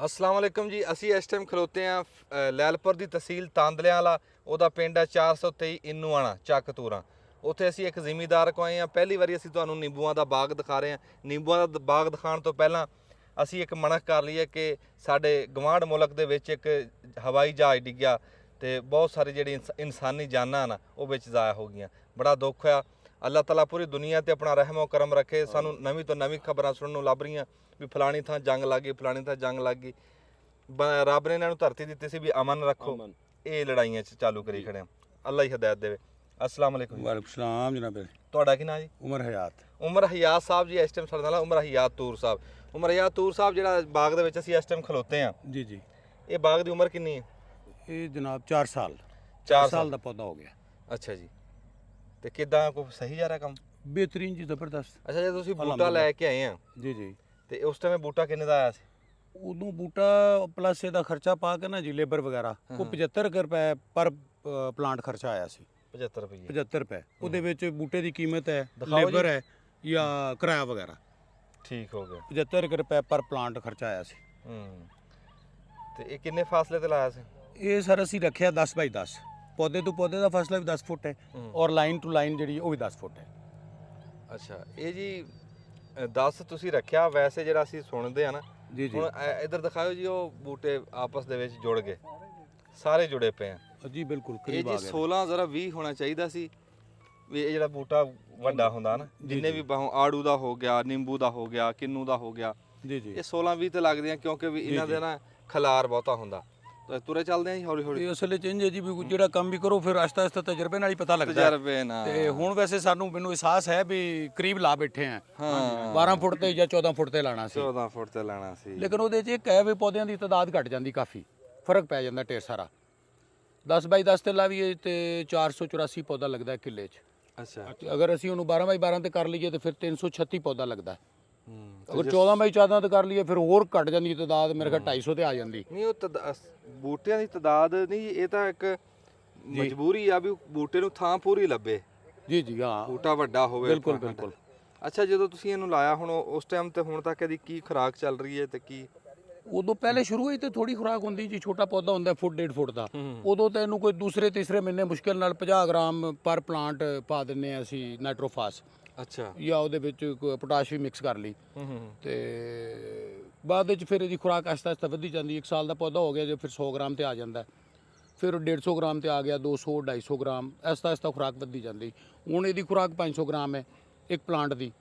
अस्सलाम वालेकुम जी। ਅਸੀਂ ਇਸ ਟਾਈਮ ਖਲੋਤੇ ਆ ਲੈਲਪੁਰ ਦੀ ਤਹਿਸੀਲ ਤਾਂਦਲਿਆਂ ਵਾਲਾ, ਉਹਦਾ ਪਿੰਡ ਹੈ 423 ਇਨੂਆਣਾ ਚੱਕ ਤੂਰਾਂ। ਉੱਥੇ ਅਸੀਂ ਇੱਕ ਜ਼ਿਮੀਂਦਾਰ ਕੋ ਆਏ ਆ। ਪਹਿਲੀ ਵਾਰੀ ਅਸੀਂ ਤੁਹਾਨੂੰ ਨਿੰਬੂਆਂ ਦਾ ਬਾਗ ਦਿਖਾ ਰਹੇ ਆ। ਨਿੰਬੂਆਂ ਦਾ ਬਾਗ ਦਿਖਾਉਣ ਤੋਂ ਪਹਿਲਾਂ ਅਸੀਂ ਇੱਕ ਮਨਖ ਕਰ ਲਈਏ ਕਿ ਸਾਡੇ ਗਵਾਂਢ ਮੁਲਕ ਦੇ ਵਿੱਚ ਇੱਕ ਹਵਾਈ ਜਹਾਜ਼ ਡਿੱਗਿਆ ਤੇ ਬਹੁਤ ਸਾਰੇ ਜਿਹੜੀ ਇਨਸਾਨੀ ਜਾਨਾਂ ਨਾ ਉਹ ਵਿੱਚ ਜ਼ਾਇਆ ਹੋ ਗਈਆਂ। ਬੜਾ ਦੁੱਖ ਹੋਇਆ। ਅੱਲਾਹ ਤਾਲਾ पूरी दुनिया ਤੇ ਆਪਣਾ ਰਹਿਮੋ ਕਰਮ ਰੱਖੇ। ਸਾਨੂੰ ਨਵੀਂ ਤੋਂ ਨਵੀਂ ਖਬਰਾਂ ਸੁਣਨ ਨੂੰ ਲੱਭ ਰਹੀਆਂ ਵੀ ਫਲਾਣੀ ਥਾਂ ਜੰਗ ਲੱਗ ਗਈ, ਫਲਾਣੀ ਥਾਂ ਜੰਗ ਲੱਗ ਗਈ। ਰੱਬ ਨੇ ਇਹਨਾਂ ਨੂੰ ਧਰਤੀ ਦਿੱਤੀ ਸੀ ਵੀ ਅਮਨ ਰੱਖੋ, ਇਹ ਲੜਾਈਆਂ 'ਚ ਚਾਲੂ ਕਰੀ ਖੜੇ ਆ। ਅੱਲਾ ਹੀ ਹਦਾਇਤ ਦੇਵੇ। अस्सलाम वालेकुम। वालेकुम सलाम जनाब। ਤੁਹਾਡਾ ਕੀ ਨਾਂ ਜੀ? उमर हयात। ਉਮਰ ਹਯਾਤ ਸਾਹਿਬ ਜੀ। ਇਸ ਟਾਈਮ ਸਾਡੇ ਨਾਲ ਉਮਰ ਹਯਾਤ ਤੂਰ ਸਾਹਿਬ। ਉਮਰ ਹਯਾਤ ਤੂਰ ਸਾਹਿਬ, ਜਿਹੜਾ ਬਾਗ ਦੇ ਵਿੱਚ ਅਸੀਂ ਇਸ ਟਾਈਮ ਖਲੋਤੇ ਆ, जी जी। ਇਹ ਬਾਗ ਦੀ ਉਮਰ ਕਿੰਨੀ ਹੈ? ये जनाब 4 साल। 4 साल का पौधा हो गया। ਅੱਛਾ ਜੀ। ਤੇ ਕਿੱਦਾਂ ਕੋਈ ਸਹੀ ਜਾ ਰਿਹਾ ਕੰਮ? बेहतरीन जी, जबरदस्त। ਅੱਛਾ, ਜੇ ਤੁਸੀਂ ਬੂਟਾ ਲੈ ਕੇ ਆਏ ਆ जी जी। ਤੇ ਉਸ ਟਾਈਮ ਬੂਟਾ ਕਿੰਨੇ ਦਾ ਆਇਆ ਸੀ? उदों बूटा प्लस ਇਹਦਾ ਖਰਚਾ ਪਾ ਕੇ ਨਾ ਜੀ, ਲੇਬਰ ਵਗੈਰਾ ਕੋ 75 ਰੁਪਏ ਪਰ ਪਲਾਂਟ ਖਰਚਾ ਆਇਆ ਸੀ। 75 ਰੁਪਏ। 75 ਰੁਪਏ ਉਹਦੇ ਵਿੱਚ ਬੂਟੇ ਦੀ ਕੀਮਤ ਹੈ, ਦਿਖਾਓ ਲੇਬਰ ਜੀ। ਹੈ ਜਾਂ ਕਿਰਾਇਆ ਵਗੈਰਾ। ਠੀਕ ਹੋ ਗਿਆ। 75 ਰੁਪਏ ਪਰ ਪਲਾਂਟ ਖਰਚਾ ਆਇਆ ਸੀ। ਤੇ ਇਹ ਕਿੰਨੇ ਫਾਸਲੇ ਤੇ ਲਾਇਆ ਸੀ? ਇਹ ਸਰ ਅਸੀਂ ਰੱਖਿਆ 10 ਬਾਈ 10। ਪੌਦੇ ਤੋਂ ਪੌਦੇ ਦਾ ਫਾਸਲਾ ਵੀ 10 ਫੁੱਟ ਹੈ ਔਰ ਲਾਈਨ ਟੂ ਲਾਈਨ ਜਿਹੜੀ ਉਹ ਵੀ 10 ਫੁੱਟ ਹੈ। ਅੱਛਾ, ਇਹ ਜੀ 10 ਤੁਸੀਂ ਰੱਖਿਆ। ਵੈਸੇ ਜਿਹੜਾ ਅਸੀਂ ਸੁਣਦੇ ਆ ਨਾ, ਜੀ ਜੀ। ਹੁਣ ਇੱਧਰ ਦਿਖਾਓ ਜੀ, ਉਹ ਬੂਟੇ ਆਪਸ ਦੇ ਵਿੱਚ ਜੁੜ ਗਏ, ਸਾਰੇ ਜੁੜੇ ਪਏ ਆ। ਜੀ ਬਿਲਕੁਲ ਇਹ ਕਰੀਬ ਜੀ ਆ ਗਏ। 16 ਜ਼ਰਾ 20 ਹੋਣਾ ਚਾਹੀਦਾ ਸੀ ਵੀ ਇਹ ਜਿਹੜਾ ਬੂਟਾ ਵੱਡਾ ਹੁੰਦਾ ਨਾ, ਜਿੰਨੇ ਵੀ ਆੜੂ ਦਾ ਹੋ ਗਿਆ, ਨਿੰਬੂ ਦਾ ਹੋ ਗਿਆ, ਕਿੰਨੂ ਦਾ ਹੋ ਗਿਆ, ਜੀ ਜੀ। ਇਹ 16 20 ਤੇ ਲੱਗਦੇ ਆ ਕਿਉਂਕਿ ਵੀ ਇਹਨਾਂ ਦੇ ਨਾ ਖਲਾਰ ਬਹੁਤਾ ਹੁੰਦਾ। ਤਾਂ ਤੁਰੇ ਚੱਲਦੇ ਆ ਜੀ ਹੌਲੀ ਹੌਲੀ। ਇਹ ਅਸਲ ਵਿੱਚ ਇੰਜ ਹੈ ਜੀ ਵੀ ਜਿਹੜਾ ਕੰਮ ਵੀ ਕਰੋ ਫਿਰ ਆਸਤਾ ਆਸਤਾ ਤਜਰਬੇ ਨਾਲ ਹੀ ਪਤਾ ਲੱਗਦਾ ਹੈ। ਤਜਰਬੇ ਨਾਲ। ਤੇ ਹੁਣ ਵੈਸੇ ਮੈਨੂੰ ਅਹਿਸਾਸ ਹੈ ਵੀ ਕਰੀਬ ਲਾ ਬੈਠੇ ਆ। ਹਾਂ, 12 ਫੁੱਟ ਤੇ ਜਾਂ 14 ਫੁੱਟ ਤੇ ਲਾਣਾ ਸੀ। 14 ਫੁੱਟ ਤੇ ਲਾਣਾ ਸੀ। ਲੇਕਿਨ ਉਹਦੇ 'ਚ ਇੱਕ ਹੈ ਵੀ ਪੌਦਿਆਂ ਦੀ ਤਾਦਾਦ ਘਟ ਜਾਂਦੀ, ਕਾਫੀ ਫਰਕ ਪੈ ਜਾਂਦਾ ਢੇਰ ਸਾਰਾ। 10 ਬਾਈ 10 ਤੇ ਲਾਵੀਏ ਤੇ 484 ਪੌਦਾ ਲੱਗਦਾ ਕਿੱਲੇ 'ਚ। ਅੱਛਾ। ਅਗਰ ਅਸੀਂ ਉਹਨੂੰ 12 ਬਾਈ 12 ਤੇ ਕਰ ਲਈਏ ਤੇ ਫਿਰ 336 ਪੌਦਾ ਲੱਗਦਾ। ਅਗਰ 14 ਬਾਈ 14 ਤੇ ਕਰ ਲਈਏ ਫਿਰ ਹੋਰ ਘਟ ਜਾਂਦੀ ਤਾਦਾਦ, ਮੇਰੇ ਖਿਆਲ 250 ਤੇ ਆ ਜਾਂਦੀ। ਨਹੀਂ, ਉਹ ਬੂਟਿਆਂ ਦੀ ਤਾਦਾਦ ਨਹੀਂ, ਇਹ ਤਾਂ ਇੱਕ ਮਜਬੂਰੀ ਆ ਵੀ ਬੂਟੇ ਨੂੰ ਥਾਂ ਪੂਰੀ ਲੱਭੇ। ਜੀ ਜੀ ਹਾਂ, ਬੂਟਾ ਵੱਡਾ ਹੋਵੇ। ਬਿਲਕੁਲ ਬਿਲਕੁਲ। ਅੱਛਾ, ਜਦੋਂ ਤੁਸੀਂ ਇਹਨੂੰ ਲਾਇਆ ਹੁਣ ਉਸ ਟਾਈਮ ਤੇ ਹੁਣ ਤੱਕ ਇਹਦੀ ਕੀ ਖੁਰਾਕ ਚੱਲ ਰਹੀ ਹੈ ਤੇ ਕੀ? ਉਦੋਂ ਪਹਿਲੇ ਸ਼ੁਰੂ ਹੋਈ ਤੇ ਥੋੜੀ ਖੁਰਾਕ ਹੁੰਦੀ ਜੀ, ਛੋਟਾ ਪੌਦਾ ਹੁੰਦਾ ਫੁੱਟ 1.5 ਫੁੱਟ ਦਾ। ਉਦੋਂ ਤਾਂ ਇਹਨੂੰ ਕੋਈ ਦੂਸਰੇ ਤੀਸਰੇ ਮਹੀਨੇ ਮੁਸ਼ਕਿਲ ਨਾਲ 50 ਗ੍ਰਾਮ ਪਰ ਪਲਾਂਟ ਪਾ ਦਿੰਨੇ ਆ ਅਸੀਂ ਨਾਈਟ੍ਰੋਫਾਸ। ਅੱਛਾ। ਜਾਂ ਉਹਦੇ ਵਿੱਚ ਪੋਟਾਸ਼ ਵੀ ਮਿਕਸ ਕਰ ਲਈ ਤੇ ਬਾਅਦ ਵਿੱਚ ਫਿਰ ਇਹਦੀ ਖੁਰਾਕ ਆਹਿਸਤਾ ਆਹਿਸਤਾ ਵਧੀ ਜਾਂਦੀ। 1 ਸਾਲ ਦਾ ਪੌਦਾ ਹੋ ਗਿਆ ਜੇ ਫਿਰ 100 ਗ੍ਰਾਮ ਤੇ ਆ ਜਾਂਦਾ, ਫਿਰ 150 ਗ੍ਰਾਮ ਤੇ ਆ ਗਿਆ, 200 250 ਗ੍ਰਾਮ, ਆਹਿਸਤਾ ਆਹਿਸਤਾ ਖੁਰਾਕ ਵਧੀ ਜਾਂਦੀ। ਹੁਣ ਇਹਦੀ ਖੁਰਾਕ 500 ਗ੍ਰਾਮ ਹੈ ਇੱਕ ਪਲਾਂਟ ਦੀ।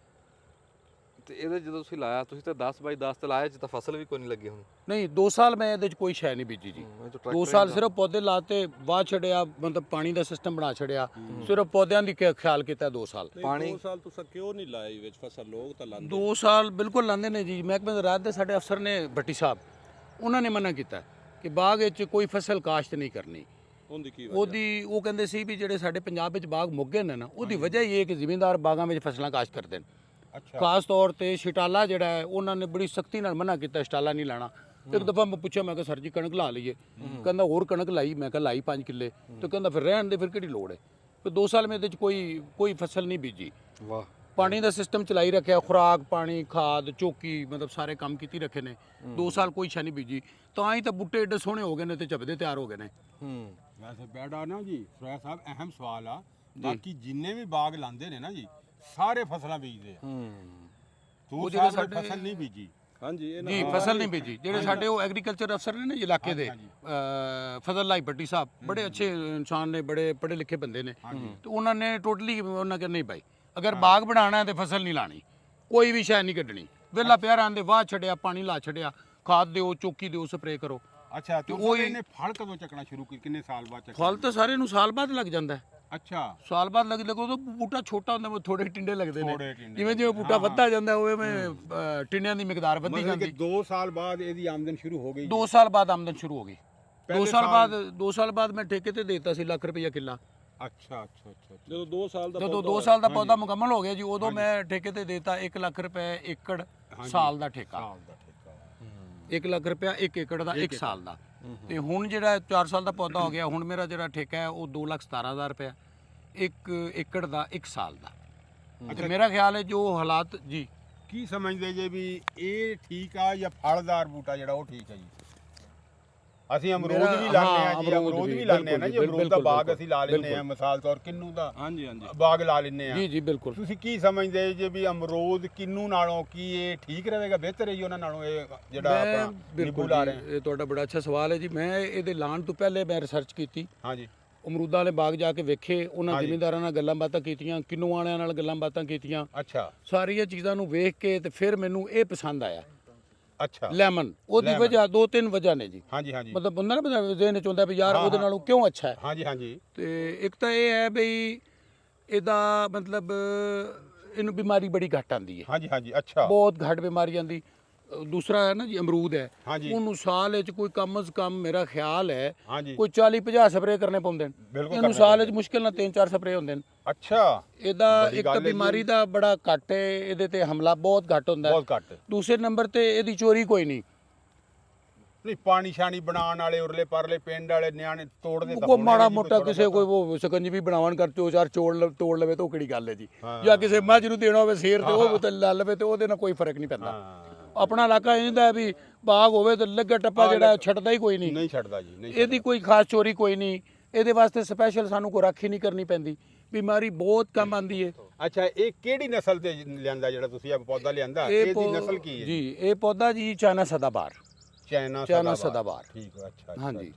ਤੇ ਇਹਦੇ ਜਦੋਂ ਤੁਸੀਂ ਲਾਇਆ, ਤੁਸੀਂ ਤਾਂ 10 ਬਾਈ 10 ਤੇ ਲਾਇਆ, ਜਿੱਤਾ ਫਸਲ ਵੀ ਕੋਈ ਨਹੀਂ ਲੱਗੀ ਹੁਣ। ਨਹੀਂ, 2 ਸਾਲ ਮੈਂ ਇਹਦੇ 'ਚ ਕੋਈ ਸ਼ੈ ਨਹੀਂ ਬੀਜੀ ਜੀ। 2 ਸਾਲ ਸਿਰਫ ਪੌਦੇ ਲਾਤੇ, ਵਾਹ ਛੜਿਆ, ਮਤਲਬ ਪਾਣੀ ਦਾ ਸਿਸਟਮ ਬਣਾ ਛੜਿਆ, ਸਿਰਫ ਪੌਦਿਆਂ ਦੀ ਖਿਆਲ ਕੀਤਾ 2 ਸਾਲ। ਪਾਣੀ 2 ਸਾਲ ਤੁਸੀਂ ਕਿਉਂ ਨਹੀਂ ਲਾਈ ਵਿੱਚ ਫਸਲ? ਲੋਕ ਤਾਂ ਲਾਉਂਦੇ। 2 ਸਾਲ ਬਿਲਕੁਲ ਲਾਉਂਦੇ ਨੇ ਜੀ। ਮਹਿਕਮੇ ਦੇ ਰਾਤ ਦੇ ਸਾਡੇ ਅਫਸਰ ਨੇ ਭੱਟੀ ਸਾਹਿਬ, ਉਹਨਾਂ ਨੇ ਮਨਾ ਕੀਤਾ ਕਿ ਬਾਗ ਵਿੱਚ ਕੋਈ ਫਸਲ ਕਾਸ਼ਤ ਨਹੀਂ ਕਰਨੀ। ਉਹਦੀ ਕੀ ਉਹ ਕਹਿੰਦੇ ਸੀ ਵੀ ਜਿਹੜੇ ਸਾਡੇ ਪੰਜਾਬ ਵਿੱਚ ਬਾਗ ਮੁੱਕ ਗਏ ਨੇ ਨਾ, ਉਹਦੀ ਵਜ੍ਹਾ ਇਹ ਹੈ ਕਿ ਜ਼ਿਮੀਂਦਾਰ ਬਾਗਾਂ ਵਿੱਚ ਫਸਲਾਂ ਕਾਸ਼ਤ ਕਰਦੇ ਨੇ। ਖਾਸ ਤੌਰ ਤੇ ਸ਼ਟਾਲਾ ਜਿਹੜਾ ਹੈ, ਉਹਨਾਂ ਨੇ ਬੜੀ ਸਖਤੀ ਨਾਲ ਮਨਾ ਕੀਤਾ, ਸ਼ਟਾਲਾ ਨਹੀਂ ਲਾਣਾ। ਇੱਕ ਦਫਾ ਮੈਂ ਪੁੱਛਿਆ, ਮੈਂ ਕਿਹਾ ਸਰ ਜੀ ਕਣਕ ਲਾ ਲਈਏ? ਕਹਿੰਦਾ ਹੋਰ ਕਣਕ ਲਾਈ। ਮੈਂ ਕਿਹਾ ਲਾਈ 5 ਕਿੱਲੇ। ਤੇ ਕਹਿੰਦਾ ਫਿਰ ਰਹਿਣ ਦੇ, ਫਿਰ ਕਿਹੜੀ ਲੋੜ ਹੈ। ਫਿਰ 2 ਸਾਲ ਮੈਂ ਇਹਦੇ 'ਚ ਕੋਈ ਫਸਲ ਨਹੀਂ ਬੀਜੀ। ਵਾਹ। ਪਾਣੀ ਦਾ ਸਿਸਟਮ ਚਲਾਈ ਰੱਖਿਆ, ਖੁਰਾਕ, ਪਾਣੀ, ਖਾਦ, ਚੌਕੀ, ਮਤਲਬ ਸਾਰੇ ਕੰਮ ਕੀਤੀ ਰੱਖੇ ਨੇ। 2 ਸਾਲ ਕੋਈ ਛਾ ਨਹੀਂ ਬੀਜੀ, ਤਾਂ ਹੀ ਤਾਂ ਬੂਟੇ ਏਡੇ ਸੋਹਣੇ ਹੋ ਗਏ ਨੇ ਤੇ ਝਪਦੇ ਤਿਆਰ ਹੋ ਗਏ ਨੇ। ਵੈਸੇ ਬੈਠਾ ਨਾ ਜੀ ਸੁਰੇਆ ਸਾਹਿਬ, ਅਹਿਮ ਸਵਾਲ ਆ। ਬਾਕੀ ਜਿੰਨੇ ਵੀ ਬਾਗ ਲਾਉਂਦੇ ਨੇ ਨਾ ਜੀ, ਸਾਰੇ ਫਸਲਾਂ ਬੀਜਦੇ ਆ। ਤੂੰ ਜਿਹੜੇ ਸਾਡੇ ਫਸਲ ਨਹੀਂ ਬੀਜੀ। ਹਾਂਜੀ ਜੀ ਫਸਲ ਨਹੀਂ ਬੀਜੀ। ਜਿਹੜੇ ਸਾਡੇ ਉਹ ਐਗਰੀਕਲਚਰ ਅਫਸਰ ਨੇ ਨਾ ਇਲਾਕੇ ਦੇ, ਫਜ਼ਲ ਲਾਈ ਭੱਟੀ ਸਾਹਿਬ, ਬੜੇ ਅੱਛੇ ਇਨਸਾਨ ਨੇ, ਬੜੇ ਪੜ੍ਹੇ ਲਿਖੇ ਬੰਦੇ ਨੇ। ਤੇ ਉਹਨਾਂ ਨੇ ਟੋਟਲੀ ਉਹਨਾਂ ਕਹਿੰਦੇ ਨਹੀਂ ਭਾਈ, ਅਗਰ ਬਾਗ ਬਣਾਉਣਾ ਹੈ ਤੇ ਫਸਲ ਨਹੀਂ ਲਾਣੀ, ਕੋਈ ਵੀ ਸ਼ੈ ਨਹੀਂ ਕੱਢਣੀ। ਵਿਹਲਾ ਪਿਆ ਰਹਿਣ ਦੇ, ਵਾਹ ਛੱਡਿਆ, ਪਾਣੀ ਲਾ ਛੱਡਿਆ, ਖਾਦ ਦਿਓ, ਚੌਕੀ ਦਿਓ, ਸਪਰੇਅ ਕਰੋ। ਅੱਛਾ, ਤੇ ਉਹ ਇਹਨੇ ਫਲ ਕਦੋਂ ਚੱਕਣਾ ਸ਼ੁਰੂ ਕੀਤਾ? ਕਿੰਨੇ ਸਾਲ ਬਾਅਦ ਚੱਕਣਾ? ਫਲ ਤਾਂ ਸਾਰੇ ਨੂੰ ਸਾਲ ਬਾਅਦ ਲੱਗ ਜਾਂਦਾ ਹੈ। ਅੱਛਾ, ਸਾਲ ਬਾਅਦ ਲੱਗੋ ਤਾਂ ਬੂਟਾ ਛੋਟਾ ਹੁੰਦਾ, ਥੋੜੇ ਟਿੰਡੇ ਲੱਗਦੇ ਨੇ। ਥੋੜੇ ਟਿੰਡੇ। ਜਿਵੇਂ ਜਿਵੇਂ ਬੂਟਾ ਵੱਧਦਾ ਜਾਂਦਾ ਉਵੇਂ ਟਿੰਡਿਆਂ ਦੀ ਮਿਕਦਾਰ ਵੱਧਦੀ ਮਤਲਬ ਕਿ ਜਾਂਦੀ। 2 ਸਾਲ ਬਾਅਦ ਇਹਦੀ ਆਮਦਨ ਸ਼ੁਰੂ ਹੋ ਗਈ। 2 ਸਾਲ ਬਾਅਦ ਆਮਦਨ ਸ਼ੁਰੂ ਹੋ ਗਈ। 2 ਸਾਲ ਬਾਅਦ ਮੈਂ ਠੇਕੇ ਤੇ ਦੇਤਾ ਸੀ ਲੱਖ ਰੁਪਈਆ ਕਿੱਲਾ। ਅੱਛਾ ਅੱਛਾ ਅੱਛਾ। ਜਦੋਂ 2 ਸਾਲ ਦਾ ਜਦੋਂ 2 ਸਾਲ ਦਾ ਪੌਦਾ ਮੁਕੰਮਲ ਹੋ ਗਿਆ ਜੀ, ਉਦੋਂ ਮੈਂ ਠੇਕੇ ਤੇ ਦੇਤਾ 1 ਲੱਖ ਰੁਪਏ ਏਕੜ ਸਾਲ ਦਾ ਠੇਕਾ। ਸਾਲ ਦਾ ਠੇਕਾ। 1 ਲੱਖ ਰੁਪਇਆ 1 ਏਕੜ ਦਾ 1 ਸਾਲ ਦਾ। ਤੇ ਹੁਣ ਜਿਹੜਾ 4 ਸਾਲ ਦਾ ਪੌਦਾ ਹੋ ਗਿਆ, ਹੁਣ ਮੇਰਾ ਜਿਹੜਾ ਠੇਕਾ ਹੈ ਉਹ 2,17,000 ਰੁਪਇਆ 1 ਏਕੜ ਦਾ 1 ਸਾਲ ਦਾ। ਤੇ ਮੇਰਾ ਖਿਆਲ ਹੈ ਜੋ ਹਾਲਾਤ ਜੀ ਕੀ ਸਮਝਦੇ ਜੇ ਵੀ ਇਹ ਠੀਕ ਆ ਜਾਂ ਫਲਦਾਰ ਬੂਟਾ ਜਿਹੜਾ ਉਹ ਠੀਕ ਹੈ ਜੀ? ਅਸੀਂ ਅਮਰੂਦ ਵੀ ਲਾਉਂਦੇ ਆ ਜੀ, ਅਮਰੂਦ ਵੀ ਲਾਉਂਦੇ ਆ ਨਾ ਜੀ, ਅਮਰੂਦ ਦਾ ਬਾਗ ਅਸੀਂ ਲਾ ਲੈਂਦੇ ਆ, ਮਿਸਾਲ ਤੌਰ ਕਿੰਨੂ ਦਾ ਹਾਂਜੀ ਹਾਂਜੀ ਬਾਗ ਲਾ ਲੈਂਦੇ ਆ ਜੀ ਜੀ ਬਿਲਕੁਲ। ਤੁਸੀਂ ਕੀ ਸਮਝਦੇ ਜੇ ਵੀ ਅਮਰੂਦ ਕਿੰਨੂ ਨਾਲੋਂ ਕੀ ਇਹ ਠੀਕ ਰਹੇਗਾ, ਬਿਹਤਰ ਹੈ ਜੀ ਉਹਨਾਂ ਨਾਲੋਂ ਇਹ ਜਿਹੜਾ ਆਪਾਂ ਨਿੰਬੂ ਬਿਲਕੁਲ ਲਾ ਜੀ, ਰਹੇ ਇਹ ਤੁਹਾਡਾ ਬੜਾ ਅੱਛਾ ਸਵਾਲ ਹੈ ਜੀ। ਮੈਂ ਇਹਦੇ ਲਾਉਣ ਤੋਂ ਪਹਿਲੇ ਮੈਂ ਰਿਸਰਚ ਕੀਤੀ, ਹਾਂ ਜੀ ਅਮਰੂਦਾਂ ਵਾਲੇ ਬਾਗ ਜਾ ਕੇ ਵੇਖੇ, ਉਹਨਾਂ ਹਾਂਜੀ। ਜ਼ਿਮੀਂਦਾਰਾਂ ਨਾਲ ਗੱਲਾਂ ਬਾਤਾਂ ਕੀਤੀਆਂ, ਕਿੰਨੂ ਵਾਲਿਆਂ ਨਾਲ ਗੱਲਾਂ ਬਾਤਾਂ ਕੀਤੀਆਂ, ਅੱਛਾ ਸਾਰੀਆਂ ਚੀਜ਼ਾਂ ਨੂੰ ਵੇਖ ਕੇ ਤੇ ਫਿਰ ਮੈਨੂੰ ਇਹ ਪਸੰਦ ਆਇਆ ਅੱਛਾ ਲੈਮਨ। ਉਹਦੀ ਲੈਮਨ। ਵਜ੍ਹਾ ਦੋ ਤਿੰਨ ਵਜ੍ਹਾ ਨੇ ਜੀ। ਹਾਂਜੀ ਹਾਂਜੀ ਮਤਲਬ ਬੰਦਾ ਨਾ ਬੰਦਾ ਜ਼ਿਹਨ ਚ ਹੁੰਦਾ ਵੀ ਯਾਰ ਉਹਦੇ ਨਾਲੋਂ ਕਿਉਂ ਅੱਛਾ ਹੈ। ਹਾਂਜੀ ਹਾਂਜੀ ਤੇ ਇੱਕ ਤਾਂ ਇਹ ਹੈ ਬਈ ਇਹਦਾ ਮਤਲਬ ਇਹਨੂੰ ਬਿਮਾਰੀ ਬੜੀ ਘੱਟ ਆਉਂਦੀ ਹੈ, ਹਾਂਜੀ ਹਾਂਜੀ ਅੱਛਾ ਬਹੁਤ ਘੱਟ ਬਿਮਾਰੀ ਆਉਂਦੀ। ਦੂਸਰਾ ਹੈ ਨਾ ਜੀ ਅਮਰੂਦ ਹੈ, ਹਾਂਜੀ ਉਹਨੂੰ ਸਾਲ ਵਿੱਚ ਕੋਈ ਕਮ ਸੇ ਕਮ ਮੇਰਾ ਖਿਆਲ ਹੈ ਹਾਂਜੀ ਕੋਈ 40-50 ਸਪਰੇਅ ਕਰਨੇ ਪਾਉਂਦੇ ਨੇ। ਬਿਲਕੁਲ ਇਹਨੂੰ ਕਰਨੇ ਸਾਲ ਵਿੱਚ ਮੁਸ਼ਕਿਲ ਨਾਲ 3-4 ਸਪਰੇਅ ਹੁੰਦੇ ਨੇ। ਅੱਛਾ ਇਹਦਾ ਬੜੀ ਇੱਕ ਗੱਲ ਤਾਂ ਹੈ ਜੀ। ਬਿਮਾਰੀ ਦਾ ਬੜਾ ਘੱਟ ਹੈ, ਇਹਦੇ ਤੇ ਹਮਲਾ ਬਹੁਤ ਘੱਟ ਹੁੰਦਾ ਹੈ। ਬਹੁਤ ਘੱਟ। ਦੂਸਰੇ ਨੰਬਰ ਤੇ ਇਹਦੀ ਚੋਰੀ ਕੋਈ ਨਹੀਂ। ਨਹੀਂ ਪਾਣੀ ਛਾਣੀ ਬਣਾਉਣ ਵਾਲੇ ਉਰਲੇ ਪਰਲੇ ਪਿੰਡ ਵਾਲੇ ਨਿਆਣੇ ਤੋੜਦੇ ਤਾਂ ਕੋਈ ਹੋਣੇ ਮਾੜਾ ਜੀ, ਮੋਟਾ ਥੋੜ੍ਹਾ ਕਿਸੇ ਬਹੁਤਾ। ਕੋਈ ਉਹ ਸਕੰਜਵੀ ਬਣਾਉਣ ਕਰ ਚੋ ਚਾਰ ਤੋੜ ਲਵੇ ਤਾਂ ਉਹ ਕਿਹੜੀ ਗੱਲ ਹੈ ਜੀ। ਹਾਂ। ਜਾਂ ਕਿਸੇ ਮੱਝ ਨੂੰ ਦੇਣਾ ਹੋਵੇ ਸ਼ੇਰ ਤੇ ਉਹ ਤੇ ਲਾ ਲਵੇ ਤੇ ਉਹਦੇ ਨਾਲ ਕੋਈ ਫਰਕ ਨਹੀਂ ਪੈਂਦਾ। ਹਾਂ ਆਪਣਾ ਇਲਾਕਾ ਇਹਦਾ ਹੈ ਵੀ ਬਾਗ ਹੋਵੇ ਤੇ ਲੱਗਾ ਟੱਪਾ ਜਿਹੜਾ ਛੱਡਦਾ ਹੀ ਕੋਈ ਨਹੀਂ। ਨਹੀਂ ਛੱਡਦਾ ਜੀ ਨਹੀਂ ਇਹਦੀ ਕੋਈ ਖਾਸ ਚੋਰੀ ਕੋਈ ਨਹੀਂ। ਇਹਦੇ ਵਾਸਤੇ ਸਪੈਸ਼ਲ ਸਾਨੂੰ ਕੋਈ ਰਾਖੀ ਨਹੀਂ ਕਰਨੀ ਪੈਂਦੀ। ਬਿਮਾਰੀ ਬਹੁਤ ਕਮ ਆਂਦੀ ਹੈ। ਅੱਛਾ ਇਹ ਕਿਹੜੀ ਨਸਲ ਤੇ ਲਿਆਂਦਾ ਜਿਹੜਾ ਤੁਸੀਂ ਇਹ ਪੌਦਾ ਲਿਆਂਦਾ, ਇਹਦੀ ਨਸਲ ਕੀ ਹੈ ਜੀ ਇਹ ਪੌਦਾ ਜੀ ਚਾਈਨਾ ਸਦਾਬਾਰ। ਚਾਈਨਾ ਸਦਾਬਾਰ ਠੀਕ ਹੈ ਅੱਛਾ ਹਾਂਜੀ।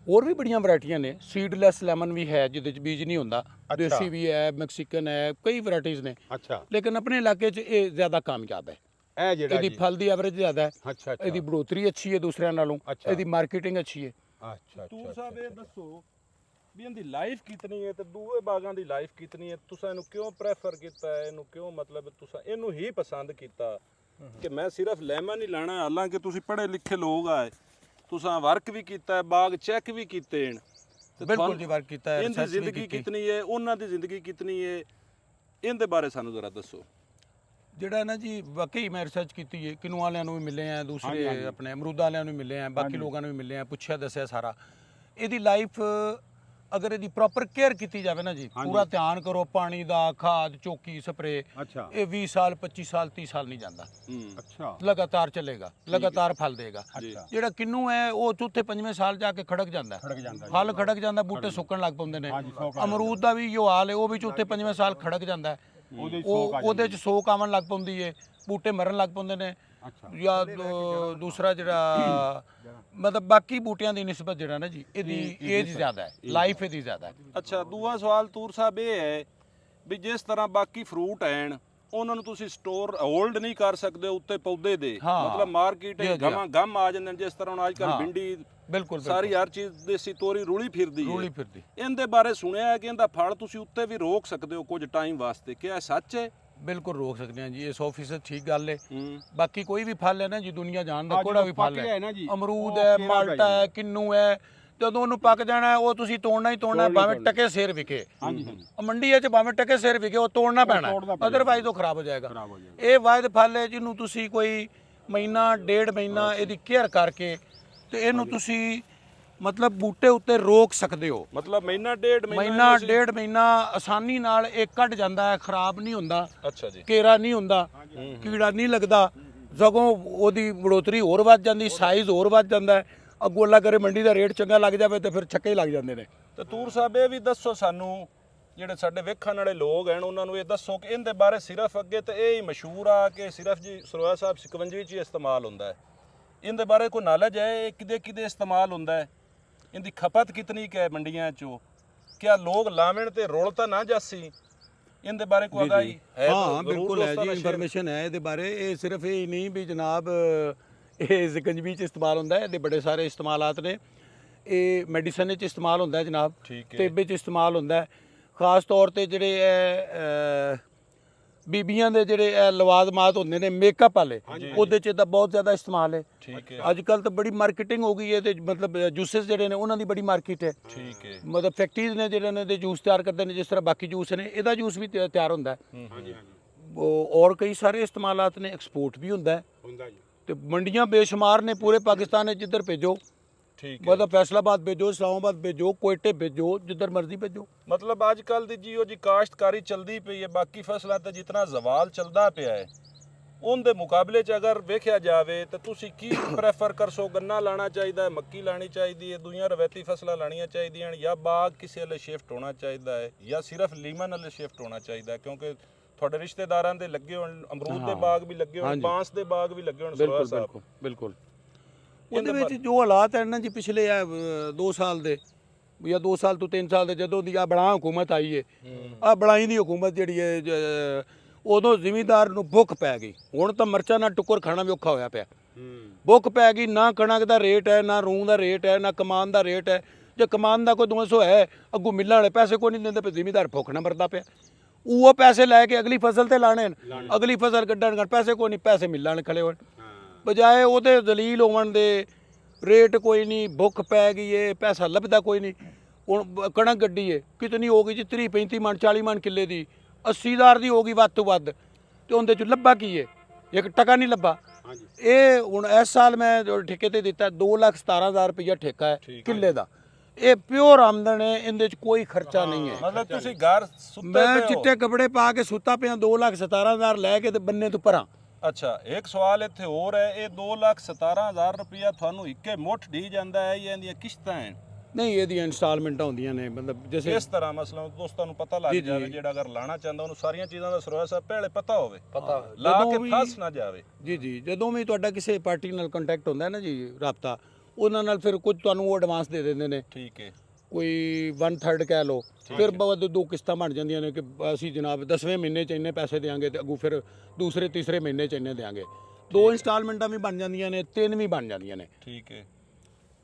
ਹੋਰ ਵੀ ਬੜੀਆਂ ਵੈਰਾਈਟੀਆਂ ਨੇ। ਸੀਡਲੈਸ ਲੈਮਨ ਵੀ ਹੈ ਜਿਹਦੇ ਚ ਬੀਜ ਨਹੀਂ ਹੁੰਦਾ, ਦੇਸੀ ਵੀ ਹੈ, ਮੈਕਸੀਕਨ ਹੈ, ਕਈ ਵੈਰਾਈਟੀਆਂ ਨੇ। ਅੱਛਾ ਲੇਕਿਨ ਆਪਣੇ ਇਲਾਕੇ 'ਚ ਇਹ ਜ਼ਿਆਦਾ ਕਾਮਯਾਬ ਹੈ। ਇਹ ਜਿਹੜਾ ਇਹਦੀ ਜੀ ਫਲ ਦੀ ਐਵਰੇਜ ਜ਼ਿਆਦਾ ਹੈ, ਅੱਛਾ ਅੱਛਾ ਇਹਦੀ ਬੜੋਤਰੀ ਅੱਛੀ ਹੈ ਦੂਸਰਿਆਂ ਨਾਲੋਂ, ਅੱਛਾ। ਇਹਦੀ ਮਾਰਕੀਟਿੰਗ ਅੱਛੀ ਹੈ। ਅੱਛਾ ਤੂੰ ਸਾਹਿਬ ਇਹ ਦੱਸੋ ਵੀ ਇਹਦੀ ਲਾਈਫ ਕਿਤਨੀ ਹੈ ਤੇ ਦੂਏ ਬਾਗਾਂ ਦੀ ਲਾਈਫ ਕਿਤਨੀ ਹੈ? ਤੁਸੀਂ ਇਹਨੂੰ ਕਿਉਂ ਪ੍ਰੈਫਰ ਕੀਤਾ ਹੈ? ਇਹਨੂੰ ਕਿਉਂ ਮਤਲਬ ਤੁਸੀਂ ਇਹਨੂੰ ਹੀ ਪਸੰਦ ਕੀਤਾ ਕਿ ਮੈਂ ਸਿਰਫ ਲੈਮਨ ਹੀ ਲਾਣਾ? ਹਾਲਾਂਕਿ ਤੁਸੀਂ ਪੜ੍ਹੇ ਲਿਖੇ ਲੋਕ ਆਏ, ਤੁਸੀਂ ਵਰਕ ਵੀ ਕੀਤਾ ਹੈ, ਬਾਗ ਚੈੱਕ ਵੀ ਕੀਤੇ ਹਨ ਤੇ ਬਿਲਕੁਲ ਜੀ ਵਰਕ ਕੀਤਾ ਹੈ, ਇਹਦੀ research ਵੀ ਜ਼ਿੰਦਗੀ ਕੀਤੀ। ਕਿਤਨੀ ਹੈ, ਉਹਨਾਂ ਦੀ ਜ਼ਿੰਦਗੀ ਕਿਤਨੀ ਹੈ, ਇਹਦੇ ਬਾਰੇ ਸਾਨੂੰ ਜ਼ਰਾ ਦੱਸੋ। ਜਿਹੜਾ ਨਾ ਜੀ ਵਾਕਈ ਮੈਂ ਰਿਸਰਚ ਕੀਤੀ ਹੈ, ਕਿਨੂੰ ਵਾਲਿਆਂ ਨੂੰ ਵੀ ਮਿਲੇ ਆ, ਦੂਸਰੇ ਆਪਣੇ ਅਮਰੂਦਾਂ ਵਾਲਿਆਂ ਨੂੰ ਵੀ ਮਿਲੇ ਆ, ਬਾਕੀ ਲੋਕਾਂ ਨੂੰ ਵੀ ਮਿਲੇ ਆ, ਪੁੱਛਿਆ ਦੱਸਿਆ ਸਾਰਾ। ਇਹਦੀ ਲਾਈਫ ਅਗਰ ਇਹਦੀ ਪ੍ਰੋਪਰ ਕੇਅਰ ਕੀਤੀ ਜਾਵੇ ਨਾ ਜੀ, ਪੂਰਾ ਧਿਆਨ ਕਰੋ ਪਾਣੀ ਦਾ, ਖਾਦ, ਚੋਕੀ, ਸਪਰੇ, ਅੱਛਾ ਇਹ 20 ਸਾਲ 25 ਸਾਲ 30 ਸਾਲ ਨਹੀਂ ਜਾਂਦਾ। ਅੱਛਾ ਲਗਾਤਾਰ ਚੱਲੇਗਾ, ਲਗਾਤਾਰ ਫਲ ਦੇਗਾ। ਅੱਛਾ ਜਿਹੜਾ ਕਿੰਨੂ ਹੈ ਉਹ ਚੌਥੇ ਪੰਜਵੇਂ ਸਾਲ ਜਾ ਕੇ ਖੜਕ ਜਾਂਦਾ, ਖੜਕ ਜਾਂਦਾ ਫਲ ਖੜਕ ਜਾਂਦਾ, ਬੂਟੇ ਸੁੱਕਣ ਲੱਗ ਪੈਂਦੇ ਨੇ। ਅਮਰੂਦ ਦਾ ਵੀ ਇਹੋ ਹਾਲ ਹੈ, ਉਹ ਵੀ ਚੌਥੇ ਪੰਜਵੇਂ ਸਾਲ ਖੜਕ ਜਾਂਦਾ ਹੈ, ਉਹਦੇ ਚ ਸੋਕ ਆਉਣ ਲੱਗ ਪੈਂਦੀ ਹੈ, ਬੂਟੇ ਮਰਨ ਲੱਗ ਪੈਂਦੇ ਨੇ। ਅੱਛਾ ਜਾਂ ਦੂਸਰਾ ਜਿਹੜਾ ਮਤਲਬ ਬਾਕੀ ਬੂਟਿਆਂ ਦੀ ਨਿਸਬਤ ਜਿਹੜਾ ਨਾ ਜੀ ਇਹਦੀ ਏਜ ਜ਼ਿਆਦਾ ਹੈ, ਲਾਈਫ ਇਹਦੀ ਜ਼ਿਆਦਾ ਹੈ। ਅੱਛਾ ਦੂਆ ਸਵਾਲ ਤੂਰ ਸਾਹਿਬ ਇਹ ਹੈ ਵੀ ਜਿਸ ਤਰ੍ਹਾਂ ਬਾਕੀ ਫਰੂਟ ਐਨ ਉਹਨਾਂ ਨੂੰ ਤੁਸੀਂ ਸਟੋਰ ਹੋਲਡ ਨਹੀਂ ਕਰ ਸਕਦੇ ਉੱਤੇ ਪੌਦੇ ਦੇ, ਹਾਂ। ਮਤਲਬ ਮਾਰਕੀਟ ਗਮ ਆ ਜਾਂਦੇ ਨੇ। ਜਿਸ ਤਰ੍ਹਾਂ ਹੁਣ ਅੱਜ ਕੱਲ ਹਾਂ। ਭਿੰਡੀ ਬਿਲਕੁਲ ਸਾਰੀ ਹਰ ਚੀਜ਼ ਦੇਸੀ ਤੋਰੀ ਰੂਲੀ ਫਿਰਦੀ ਹੈ। ਰੂਲੀ ਫਿਰਦੀ। ਇਹਦੇ ਬਾਰੇ ਸੁਣਿਆ ਹੈ ਕਿ ਇਹਦਾ ਫਲ ਤੁਸੀਂ ਉੱਤੇ ਵੀ ਰੋਕ ਸਕਦੇ ਹੋ ਕੁਝ ਟਾਈਮ ਵਾਸਤੇ, ਕੀ ਇਹ ਸੱਚ ਹੈ? ਬਿਲਕੁਲ ਰੋਕ ਸਕਦੇ ਹਾਂ ਜੀ, ਇਹ 100% ਠੀਕ ਗੱਲ ਹੈ। ਹੂੰ। ਬਾਕੀ ਕੋਈ ਵੀ ਫਲ ਹੈ ਨਾ ਜੀ ਦੁਨੀਆ ਜਾਣਦਾ, ਹਾਂ, ਕੋੜਾ ਵੀ ਜਦੋਂ ਫਲ ਪੱਕ ਗਿਆ ਨਾ ਜੀ, ਅਮਰੂਦ ਉਹ ਹੈ, ਕਿਹੜਾ ਮਾਲਟਾ ਹੈ, ਕਿੰਨੂ ਹੈ, ਜਦੋਂ ਉਹਨੂੰ ਪੱਕ ਜਾਣਾ ਹੈ, ਉਹ ਤੁਸੀਂ ਤੋੜਨਾ ਹੀ ਤੋੜਨਾ ਹੈ, ਭਾਵੇਂ ਟਕੇ ਸਿਰ ਵਿਕੇ। ਹਾਂਜੀ ਹਾਂਜੀ ਮੰਡੀ 'ਚ ਭਾਵੇਂ ਟਕੇ ਸਿਰ ਵਿਕੇ, ਉਹ ਤੋੜਨਾ ਪੈਣਾ, ਤੋੜਨਾ ਪੈਣਾ। ਅਦਰਵਾਈਜ਼ ਉਹ ਖਰਾਬ ਹੋ ਜਾਏਗਾ। ਖਰਾਬ ਹੋ ਜਾਏਗਾ। ਇਹ ਵਾਇਦ ਫਲ ਹੈ ਜਿਹਨੂੰ ਤੁਸੀਂ ਕੋਈ ਮਹੀਨਾ ਡੇਢ ਮਹੀਨਾ ਇਹਦੀ ਕੇਅਰ ਕਰਕੇ ਤੇ ਇਹਨੂੰ ਤੁਸੀਂ ਮਤਲਬ ਬੂਟੇ ਉੱਤੇ ਰੋਕ ਸਕਦੇ ਹੋ। ਮਤਲਬ ਮਹੀਨਾ ਡੇਢ ਮਹੀਨਾ ਡੇਢ ਮਹੀਨਾ ਆਸਾਨੀ ਨਾਲ ਇਹ ਕੱਢ ਜਾਂਦਾ ਹੈ, ਖਰਾਬ ਨਹੀਂ ਹੁੰਦਾ, ਅੱਛਾ ਜੀ। ਕੇਰਾ ਨਹੀਂ ਹੁੰਦਾ, ਕੀੜਾ ਨਹੀਂ ਲੱਗਦਾ, ਸਗੋਂ ਉਹਦੀ ਬੜੋਤਰੀ ਹੋਰ ਵੱਧ ਜਾਂਦੀ, ਸਾਈਜ਼ ਹੋਰ ਵੱਧ ਜਾਂਦਾ ਹੈ। ਅੱਗੋਂ ਅੱਲਾ ਕਰੇ ਮੰਡੀ ਦਾ ਰੇਟ ਚੰਗਾ ਲੱਗ ਜਾਵੇ ਤੇ ਫਿਰ ਛੱਕੇ ਹੀ ਲੱਗ ਜਾਂਦੇ ਨੇ। ਤੇ ਤੂਰ ਸਾਹਿਬ ਇਹ ਵੀ ਦੱਸੋ ਸਾਨੂੰ, ਜਿਹੜੇ ਸਾਡੇ ਵੇਖਣ ਵਾਲੇ ਲੋਕ ਹਨ ਉਹਨਾਂ ਨੂੰ ਇਹ ਦੱਸੋ ਕਿ ਇਹਦੇ ਬਾਰੇ ਸਿਰਫ ਅੱਗੇ ਤੇ ਇਹ ਹੀ ਮਸ਼ਹੂਰ ਆ ਕਿ ਸਿਰਫ ਜੀ ਸਰੋਆ ਸਾਹਿਬ 56 ਚ ਹੀ ਇਸਤੇਮਾਲ ਹੁੰਦਾ ਹੈ। ਇਹਦੇ ਬਾਰੇ ਕੋਈ ਨੌਲੇਜ ਹੈ ਇਹ ਕਿਦੇ ਕਿਦੇ ਇਸਤੇਮਾਲ ਹੁੰਦਾ ਹੈ? ਇਹਦੀ ਖਪਤ ਕਿਤਨੀ ਕੁ ਹੈ ਮੰਡੀਆਂ 'ਚੋਂ? ਕਿਆ ਲੋਕ ਲਾਵਣ ਤੇ ਰੋਲ ਤਾਂ ਨਾ ਜਾਸੀ? ਇਹਦੇ ਬਾਰੇ ਕੋਈ ਆਗਾਹੀ ਹੈ? ਹਾਂ ਬਿਲਕੁਲ ਹੈ ਜੀ, ਇਨਫੋਰਮੇਸ਼ਨ ਹੈ ਇਹਦੇ ਬਾਰੇ। ਇਹ ਸਿਰਫ ਇਹ ਨਹੀਂ ਵੀ ਜਨਾਬ ਇਹ ਜ਼ਿਕੰਜਵੀ 'ਚ ਇਸਤੇਮਾਲ ਹੁੰਦਾ ਹੈ, ਇਹਦੇ ਬੜੇ ਸਾਰੇ ਇਸਤੇਮਾਲਾਤ ਨੇ। ਇਹ ਮੈਡੀਸਨ 'ਚ ਇਸਤੇਮਾਲ ਹੁੰਦਾ ਹੈ ਜਨਾਬ, ਤੇਬੇ 'ਚ ਇਸਤੇਮਾਲ ਹੁੰਦਾ ਹੈ। ਖਾਸ ਤੌਰ ਤੇ ਜਿਹੜੇ ਬੀਬੀਆਂ ਦੇ ਜਿਹੜੇ ਲਵਾਜ਼ਮਾਤ ਹੁੰਦੇ ਨੇ ਮੇਕਅਪ ਵਾਲੇ, ਉਹਦੇ 'ਚ ਇਹਦਾ ਬਹੁਤ ਜ਼ਿਆਦਾ ਇਸਤੇਮਾਲ ਹੈ। ਅੱਜ ਕੱਲ ਤਾਂ ਬੜੀ ਮਾਰਕੀਟਿੰਗ ਹੋ ਗਈ ਹੈ ਤੇ ਮਤਲਬ ਜੂਸਿਸ ਜਿਹੜੇ ਨੇ ਉਹਨਾਂ ਦੀ ਬੜੀ ਮਾਰਕੀਟ ਹੈ। ਠੀਕ ਹੈ। ਮਤਲਬ ਫੈਕਟਰੀਜ਼ ਨੇ ਜਿਹੜੇ ਨੇ ਦੇ ਜੂਸ ਤਿਆਰ ਕਰਦੇ ਨੇ, ਜਿਸ ਤਰ੍ਹਾਂ ਬਾਕੀ ਜੂਸ ਨੇ, ਇਹਦਾ ਜੂਸ ਵੀ ਤਿਆਰ ਹੁੰਦਾ ਹੈ। ਔਰ ਕਈ ਸਾਰੇ ਇਸਤੇਮਾਲਾਤ ਨੇ, ਐਕਸਪੋਰਟ ਵੀ ਹੁੰਦਾ ਹੈ ਤੇ ਮੰਡੀਆਂ ਬੇਸ਼ੁਮਾਰ ਨੇ ਪੂਰੇ ਪਾਕਿਸਤਾਨ 'ਚ। ਜਿੱਧਰ ਭੇਜੋ, ਠੀਕ ਹੈ। ਮਤਲਬ ਫੈਸਲਾਬਾਦ ਭੇਜੋ, ਇਸਲਾਮਾਬਾਦ ਭੇਜੋ, ਕੋਇਟੇ ਭੇਜੋ, ਜਿੱਧਰ ਮਰਜ਼ੀ ਭੇਜੋ। ਮਤਲਬ ਅੱਜ ਕੱਲ ਦੀ ਜੀ ਉਹ ਜੀ ਕਾਸ਼ਤਕਾਰੀ ਚਲਦੀ ਪਈ ਹੈ, ਬਾਕੀ ਫਸਲਾਂ ਤੇ ਜਿਤਨਾ ਜ਼ਵਾਲ ਚਲਦਾ ਪਿਆ ਹੈ, ਉਹਦੇ ਮੁਕਾਬਲੇ 'ਚ ਅਗਰ ਵੇਖਿਆ ਜਾਵੇ ਤਾਂ ਤੁਸੀਂ ਕੀ ਪ੍ਰੈਫਰ ਕਰਸੋ? ਗੰਨਾ ਲਾਣਾ ਚਾਹੀਦਾ ਹੈ, ਮੱਕੀ ਲਾਣੀ ਚਾਹੀਦੀ ਹੈ, ਦੂਜੀਆਂ ਰਵਾਇਤੀ ਫਸਲਾਂ ਲਾਣੀਆਂ ਚਾਹੀਦੀਆਂ ਜਾਂ ਬਾਗ ਕਿਸੇ ਵਾਲੇ ਸ਼ਿਫਟ ਹੋਣਾ ਚਾਹੀਦਾ ਹੈ ਜਾਂ ਸਿਰਫ ਲੀਮਨ ਵਾਲੇ ਸ਼ਿਫਟ ਹੋਣਾ ਚਾਹੀਦਾ ਹੈ? ਕਿਉਂਕਿ ਤੁਹਾਡੇ ਰਿਸ਼ਤੇਦਾਰਾਂ ਦੇ ਲੱਗੇ ਹੋਣ, ਅਮਰੂਦ ਦੇ ਬਾਗ ਵੀ ਲੱਗੇ ਹੋਣ, ਬਾਂਸ ਦੇ ਬਾਗ ਵੀ ਲੱਗੇ ਹੋਣ। ਬਿਲਕੁਲ ਸਾਹਿਬ ਬਿਲਕੁਲ ਬਿਲਕੁਲ ਉਹਦੇ ਵਿੱਚ ਜੋ ਹਾਲਾਤ ਹੈ ਨਾ ਜੀ ਪਿਛਲੇ 2 ਸਾਲ ਦੇ ਜਾਂ 2 ਸਾਲ ਤੋਂ 3 ਸਾਲ ਦੇ, ਜਦੋਂ ਦੀ ਆ ਬੜਾ ਹਕੂਮਤ ਆਈ ਹੈ, ਆ ਬੜਾਈ ਦੀ ਹਕੂਮਤ ਜਿਹੜੀ ਹੈ, ਉਦੋਂ ਜ਼ਿਮੀਂਦਾਰ ਨੂੰ ਭੁੱਖ ਪੈ ਗਈ। ਹੁਣ ਤਾਂ ਮਿਰਚਾਂ ਨਾਲ ਟੁੱਕਰ ਖਾਣਾ ਵੀ ਔਖਾ ਹੋਇਆ ਪਿਆ। ਭੁੱਖ ਪੈ ਗਈ, ਨਾ ਕਣਕ ਦਾ ਰੇਟ ਹੈ, ਨਾ ਰੂੰ ਦਾ ਰੇਟ ਹੈ, ਨਾ ਕਮਾਨ ਦਾ ਰੇਟ ਹੈ। ਜੇ ਕਮਾਨ ਦਾ ਕੋਈ 200 ਹੈ, ਅੱਗੋਂ ਮਿਲਣ ਵਾਲੇ ਪੈਸੇ ਕੋਈ ਨਹੀਂ ਦਿੰਦੇ ਪਏ, ਜ਼ਿਮੀਂਦਾਰ ਭੁੱਖ ਨਾ ਮਰਦਾ ਪਿਆ। ਉਹ ਪੈਸੇ ਲੈ ਕੇ ਅਗਲੀ ਫਸਲ ਤੇ ਲਾਣੇ, ਅਗਲੀ ਫਸਲ ਕੱਢਣ ਪੈਸੇ ਕੋਈ ਨਹੀਂ, ਪੈਸੇ ਮਿਲਣ ਖੜੇ ਹੋਣ, ਬਜਾਏ ਉਹਦੇ ਦਲੀਲ ਹੋਣ ਦੇ। ਰੇਟ ਕੋਈ ਨਹੀਂ, ਭੁੱਖ ਪੈ ਗਈ ਏ, ਪੈਸਾ ਲੱਭਦਾ ਕੋਈ ਨਹੀਂ। ਹੁਣ ਕਣਕ ਗੱਡੀ ਏ, ਕਿਤਨੀ ਹੋ ਗਈ ਜੀ? 30 35 ਮਣ 40 ਮਣ ਕਿੱਲੇ ਦੀ, 80,000 ਦੀ ਹੋ ਗਈ ਵੱਧ ਤੋਂ ਵੱਧ, ਤੇ ਉਹਦੇ ਚ ਲੱਭਾ ਕੀ ਏ? 1 ਟਕਾ ਨਹੀਂ ਲੱਭਾ। ਇਹ ਹੁਣ ਇਸ ਸਾਲ ਮੈਂ ਠੇਕੇ ਤੇ ਦਿੱਤਾ 2,17,000 ਰੁਪਇਆ ਠੇਕਾ ਹੈ ਕਿੱਲੇ ਦਾ। ਇਹ ਪਿਓਰ ਆਮਦਨ ਹੈ, ਇਹਦੇ ਚ ਕੋਈ ਖਰਚਾ ਨਹੀਂ ਹੈ। ਮਤਲਬ ਤੁਸੀਂ ਘਰ ਸੁੱਤੇ ਮੈਂ ਪਏ ਹੋ? ਚਿੱਟੇ ਕੱਪੜੇ ਪਾ ਕੇ ਸੁੱਤਾ ਪਿਆ, 2,17,000 ਲੈ ਕੇ ਤੇ ਬੰਨੇ ਤੋਂ ਪਰਾਂ। ਅੱਛਾ, ਇੱਕ ਸਵਾਲ ਇੱਥੇ ਹੋਰ ਹੈ, ਇਹ 2,17,000 ਰੁਪਇਆ ਤੁਹਾਨੂੰ ਇੱਕੇ ਮੁੱਠ ਢੀ ਜਾਂਦਾ ਹੈ ਜਾਂ ਇਹਦੀਆਂ ਕਿਸ਼ਤਾਂ ਹੈ? ਨਹੀਂ, ਇਹਦੀਆਂ ਇੰਸਟਾਲਮੈਂਟਾਂ ਹੁੰਦੀਆਂ ਨੇ, ਮਤਲਬ ਜਿਵੇਂ ਇਸ ਤਰ੍ਹਾਂ ਮਸਲਾ ਦੋਸਤਾਂ ਨੂੰ ਪਤਾ ਲੱਗ ਜਾਵੇ, ਜਿਹੜਾ ਅਗਰ ਲਾਣਾ ਚਾਹੁੰਦਾ ਉਹਨੂੰ ਸਾਰੀਆਂ ਚੀਜ਼ਾਂ ਦਾ ਸਰੋਇਆ ਸਾਹਿਬ ਪਹਿਲੇ ਪਤਾ ਹੋਵੇ, ਲਾ ਕੇ ਫਸ ਨਾ ਜਾਵੇ। ਜੀ ਜਦੋਂ ਵੀ ਤੁਹਾਡਾ ਕਿਸੇ ਪਾਰਟੀ ਨਾਲ ਕੰਟੈਕਟ ਹੁੰਦਾ ਹੈ ਨਾ ਜੀ, ਰਾਬਤਾ, ਉਹਨਾਂ ਨਾਲ ਫਿਰ ਕੁਝ ਤੁਹਾਨੂੰ ਉਹ ਐਡਵਾਂਸ ਦੇ ਦਿੰਦੇ ਨੇ। ਠੀਕ ਹੈ, ਕੋਈ 1/3 ਕਹਿ ਲਓ, ਫਿਰ ਬਾਅਦ 2 ਕਿਸ਼ਤਾਂ ਬਣ ਜਾਂਦੀਆਂ ਨੇ ਕਿ ਅਸੀਂ ਜਨਾਬ 10ਵੇਂ ਮਹੀਨੇ 'ਚ ਇੰਨੇ ਪੈਸੇ ਦੇਵਾਂਗੇ ਤੇ ਅੱਗੋਂ ਫਿਰ ਦੂਸਰੇ ਤੀਸਰੇ ਮਹੀਨੇ 'ਚ ਇੰਨੇ ਦੇਵਾਂਗੇ। 2 ਇੰਸਟਾਲਮੈਂਟਾਂ ਵੀ ਬਣ ਜਾਂਦੀਆਂ ਨੇ, 3 ਵੀ ਬਣ ਜਾਂਦੀਆਂ ਨੇ। ਠੀਕ ਹੈ,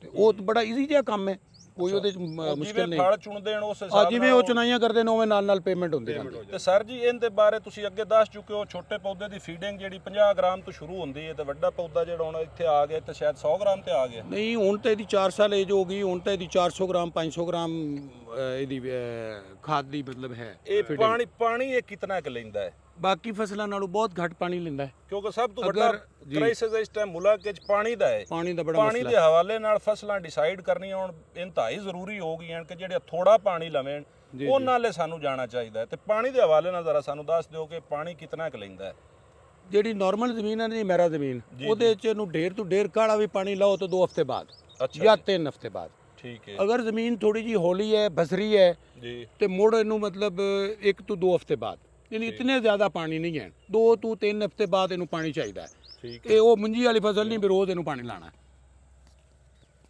ਤੇ ਉਹ ਬੜਾ ਈਜ਼ੀ ਜਿਹਾ ਕੰਮ ਹੈ, ਕੋਈ ਉਹਦੇ 'ਚ ਮੁਸ਼ਕਿਲ ਨਹੀਂ। ਫਲ ਚੁਣਦੇ ਹਨ ਉਸ ਹਿਸਾਬ ਜਿਵੇਂ ਉਹ ਚੁਣਾਈਆਂ ਕਰਦੇ ਨੇ ਉਵੇਂ ਨਾਲ ਪੇਮੈਂਟ ਹੁੰਦੀ ਰਹਿੰਦੀ। ਤੇ ਸਰ ਜੀ ਇਹਦੇ ਬਾਰੇ ਤੁਸੀਂ ਅੱਗੇ ਦੱਸ ਚੁੱਕੇ ਹੋ, ਛੋਟੇ ਪੌਦੇ ਦੀ ਫੀਡਿੰਗ ਜਿਹੜੀ 50 ਗ੍ਰਾਮ ਤੋਂ ਸ਼ੁਰੂ ਹੁੰਦੀ ਹੈ ਤੇ ਵੱਡਾ ਪੌਦਾ ਜਿਹੜਾ ਹੁਣ ਇੱਥੇ ਆ ਗਿਆ ਤੇ ਸ਼ਾਇਦ 100 ਗ੍ਰਾਮ ਤੇ ਆ ਗਿਆ। ਨਹੀਂ, ਹੁਣ ਤਾਂ ਇਹਦੀ 4 ਸਾਲ ਏਜ ਹੋ ਗਈ, ਹੁਣ ਤਾਂ ਇਹਦੀ 400 ਗ੍ਰਾਮ 500 ਗ੍ਰਾਮ ਇਹਦੀ ਖਾਦ ਦੀ ਮਤਲਬ ਹੈ। ਇਹ ਪਾਣੀ ਇਹ ਕਿਤਨਾ ਕੁ ਲੈਂਦਾ ਹੈ? ਬਾਕੀ ਫਸਲਾਂ ਨਾਲੋਂ ਬਹੁਤ ਘੱਟ ਪਾਣੀ ਲੈਂਦਾ ਹੈ, ਕਿਉਂਕਿ ਸਭ ਤੋਂ ਵੱਡਾ ਕ੍ਰਾਈਸਿਸ ਇਸ ਟਾਈਮ ਮੁਲਕ ਵਿੱਚ ਪਾਣੀ ਦਾ ਹੈ। ਪਾਣੀ ਦਾ ਬੜਾ ਪਾਣੀ ਦੇ ਹਵਾਲੇ ਨਾਲ ਫਸਲਾਂ ਡਿਸਾਈਡ ਕਰਨੀਆਂ ਹੁਣ ਇੰਤਹਾਈ ਜ਼ਰੂਰੀ ਹੋ ਗਈਆਂ ਕਿ ਜਿਹੜੇ ਥੋੜਾ ਪਾਣੀ ਲਵੇਣ ਉਹਨਾਂ ਲਈ ਸਾਨੂੰ ਜਾਣਾ ਚਾਹੀਦਾ ਹੈ। ਤੇ ਪਾਣੀ ਦੇ ਹਵਾਲੇ ਨਾਲ ਜ਼ਰਾ ਸਾਨੂੰ ਦੱਸ ਦਿਓ ਕਿ ਪਾਣੀ ਕਿਤਨਾ ਕੁ ਲੈਂਦਾ ਹੈ? ਜਿਹੜੀ ਨਾਰਮਲ ਜ਼ਮੀਨ ਹੈ ਜੀ, ਮੇਰਾ ਜ਼ਮੀਨ, ਉਹਦੇ 'ਚ ਨੂੰ ਢੇਰ ਤੋਂ ਢੇਰ ਕਾੜਾ ਵੀ ਪਾਣੀ ਲਾਓ ਤਾਂ 2 ਹਫ਼ਤੇ ਬਾਅਦ ਜਾਂ 3 ਹਫ਼ਤੇ ਬਾਅਦ। ਠੀਕ ਹੈ। ਅਗਰ ਜ਼ਮੀਨ ਥੋੜੀ ਜੀ ਹੌਲੀ ਹੈ, ਬਸਰੀ ਹੈ ਜੀ, ਤੇ ਮੁੜ ਇਹਨੂੰ ਮਤਲਬ 1 ਤੋਂ 2 ਹਫ਼ਤੇ ਬਾਅਦ, ਯਾਨੀ ਇਤਨੇ ਜ਼ਿਆਦਾ ਪਾਣੀ ਨਹੀਂ ਹੈ, 2 ਤੋਂ 3 ਹਫ਼ਤੇ ਬਾਅਦ ਇਹਨੂੰ ਪਾਣੀ ਚਾਹੀਦਾ ਹੈ। ਠੀਕ ਇਹ ਉਹ ਮੁੰਜੀ ਵਾਲੀ ਫਸਲ ਨਹੀਂ ਵੀ ਰੋਜ਼ ਇਹਨੂੰ ਪਾਣੀ ਲਾਣਾ।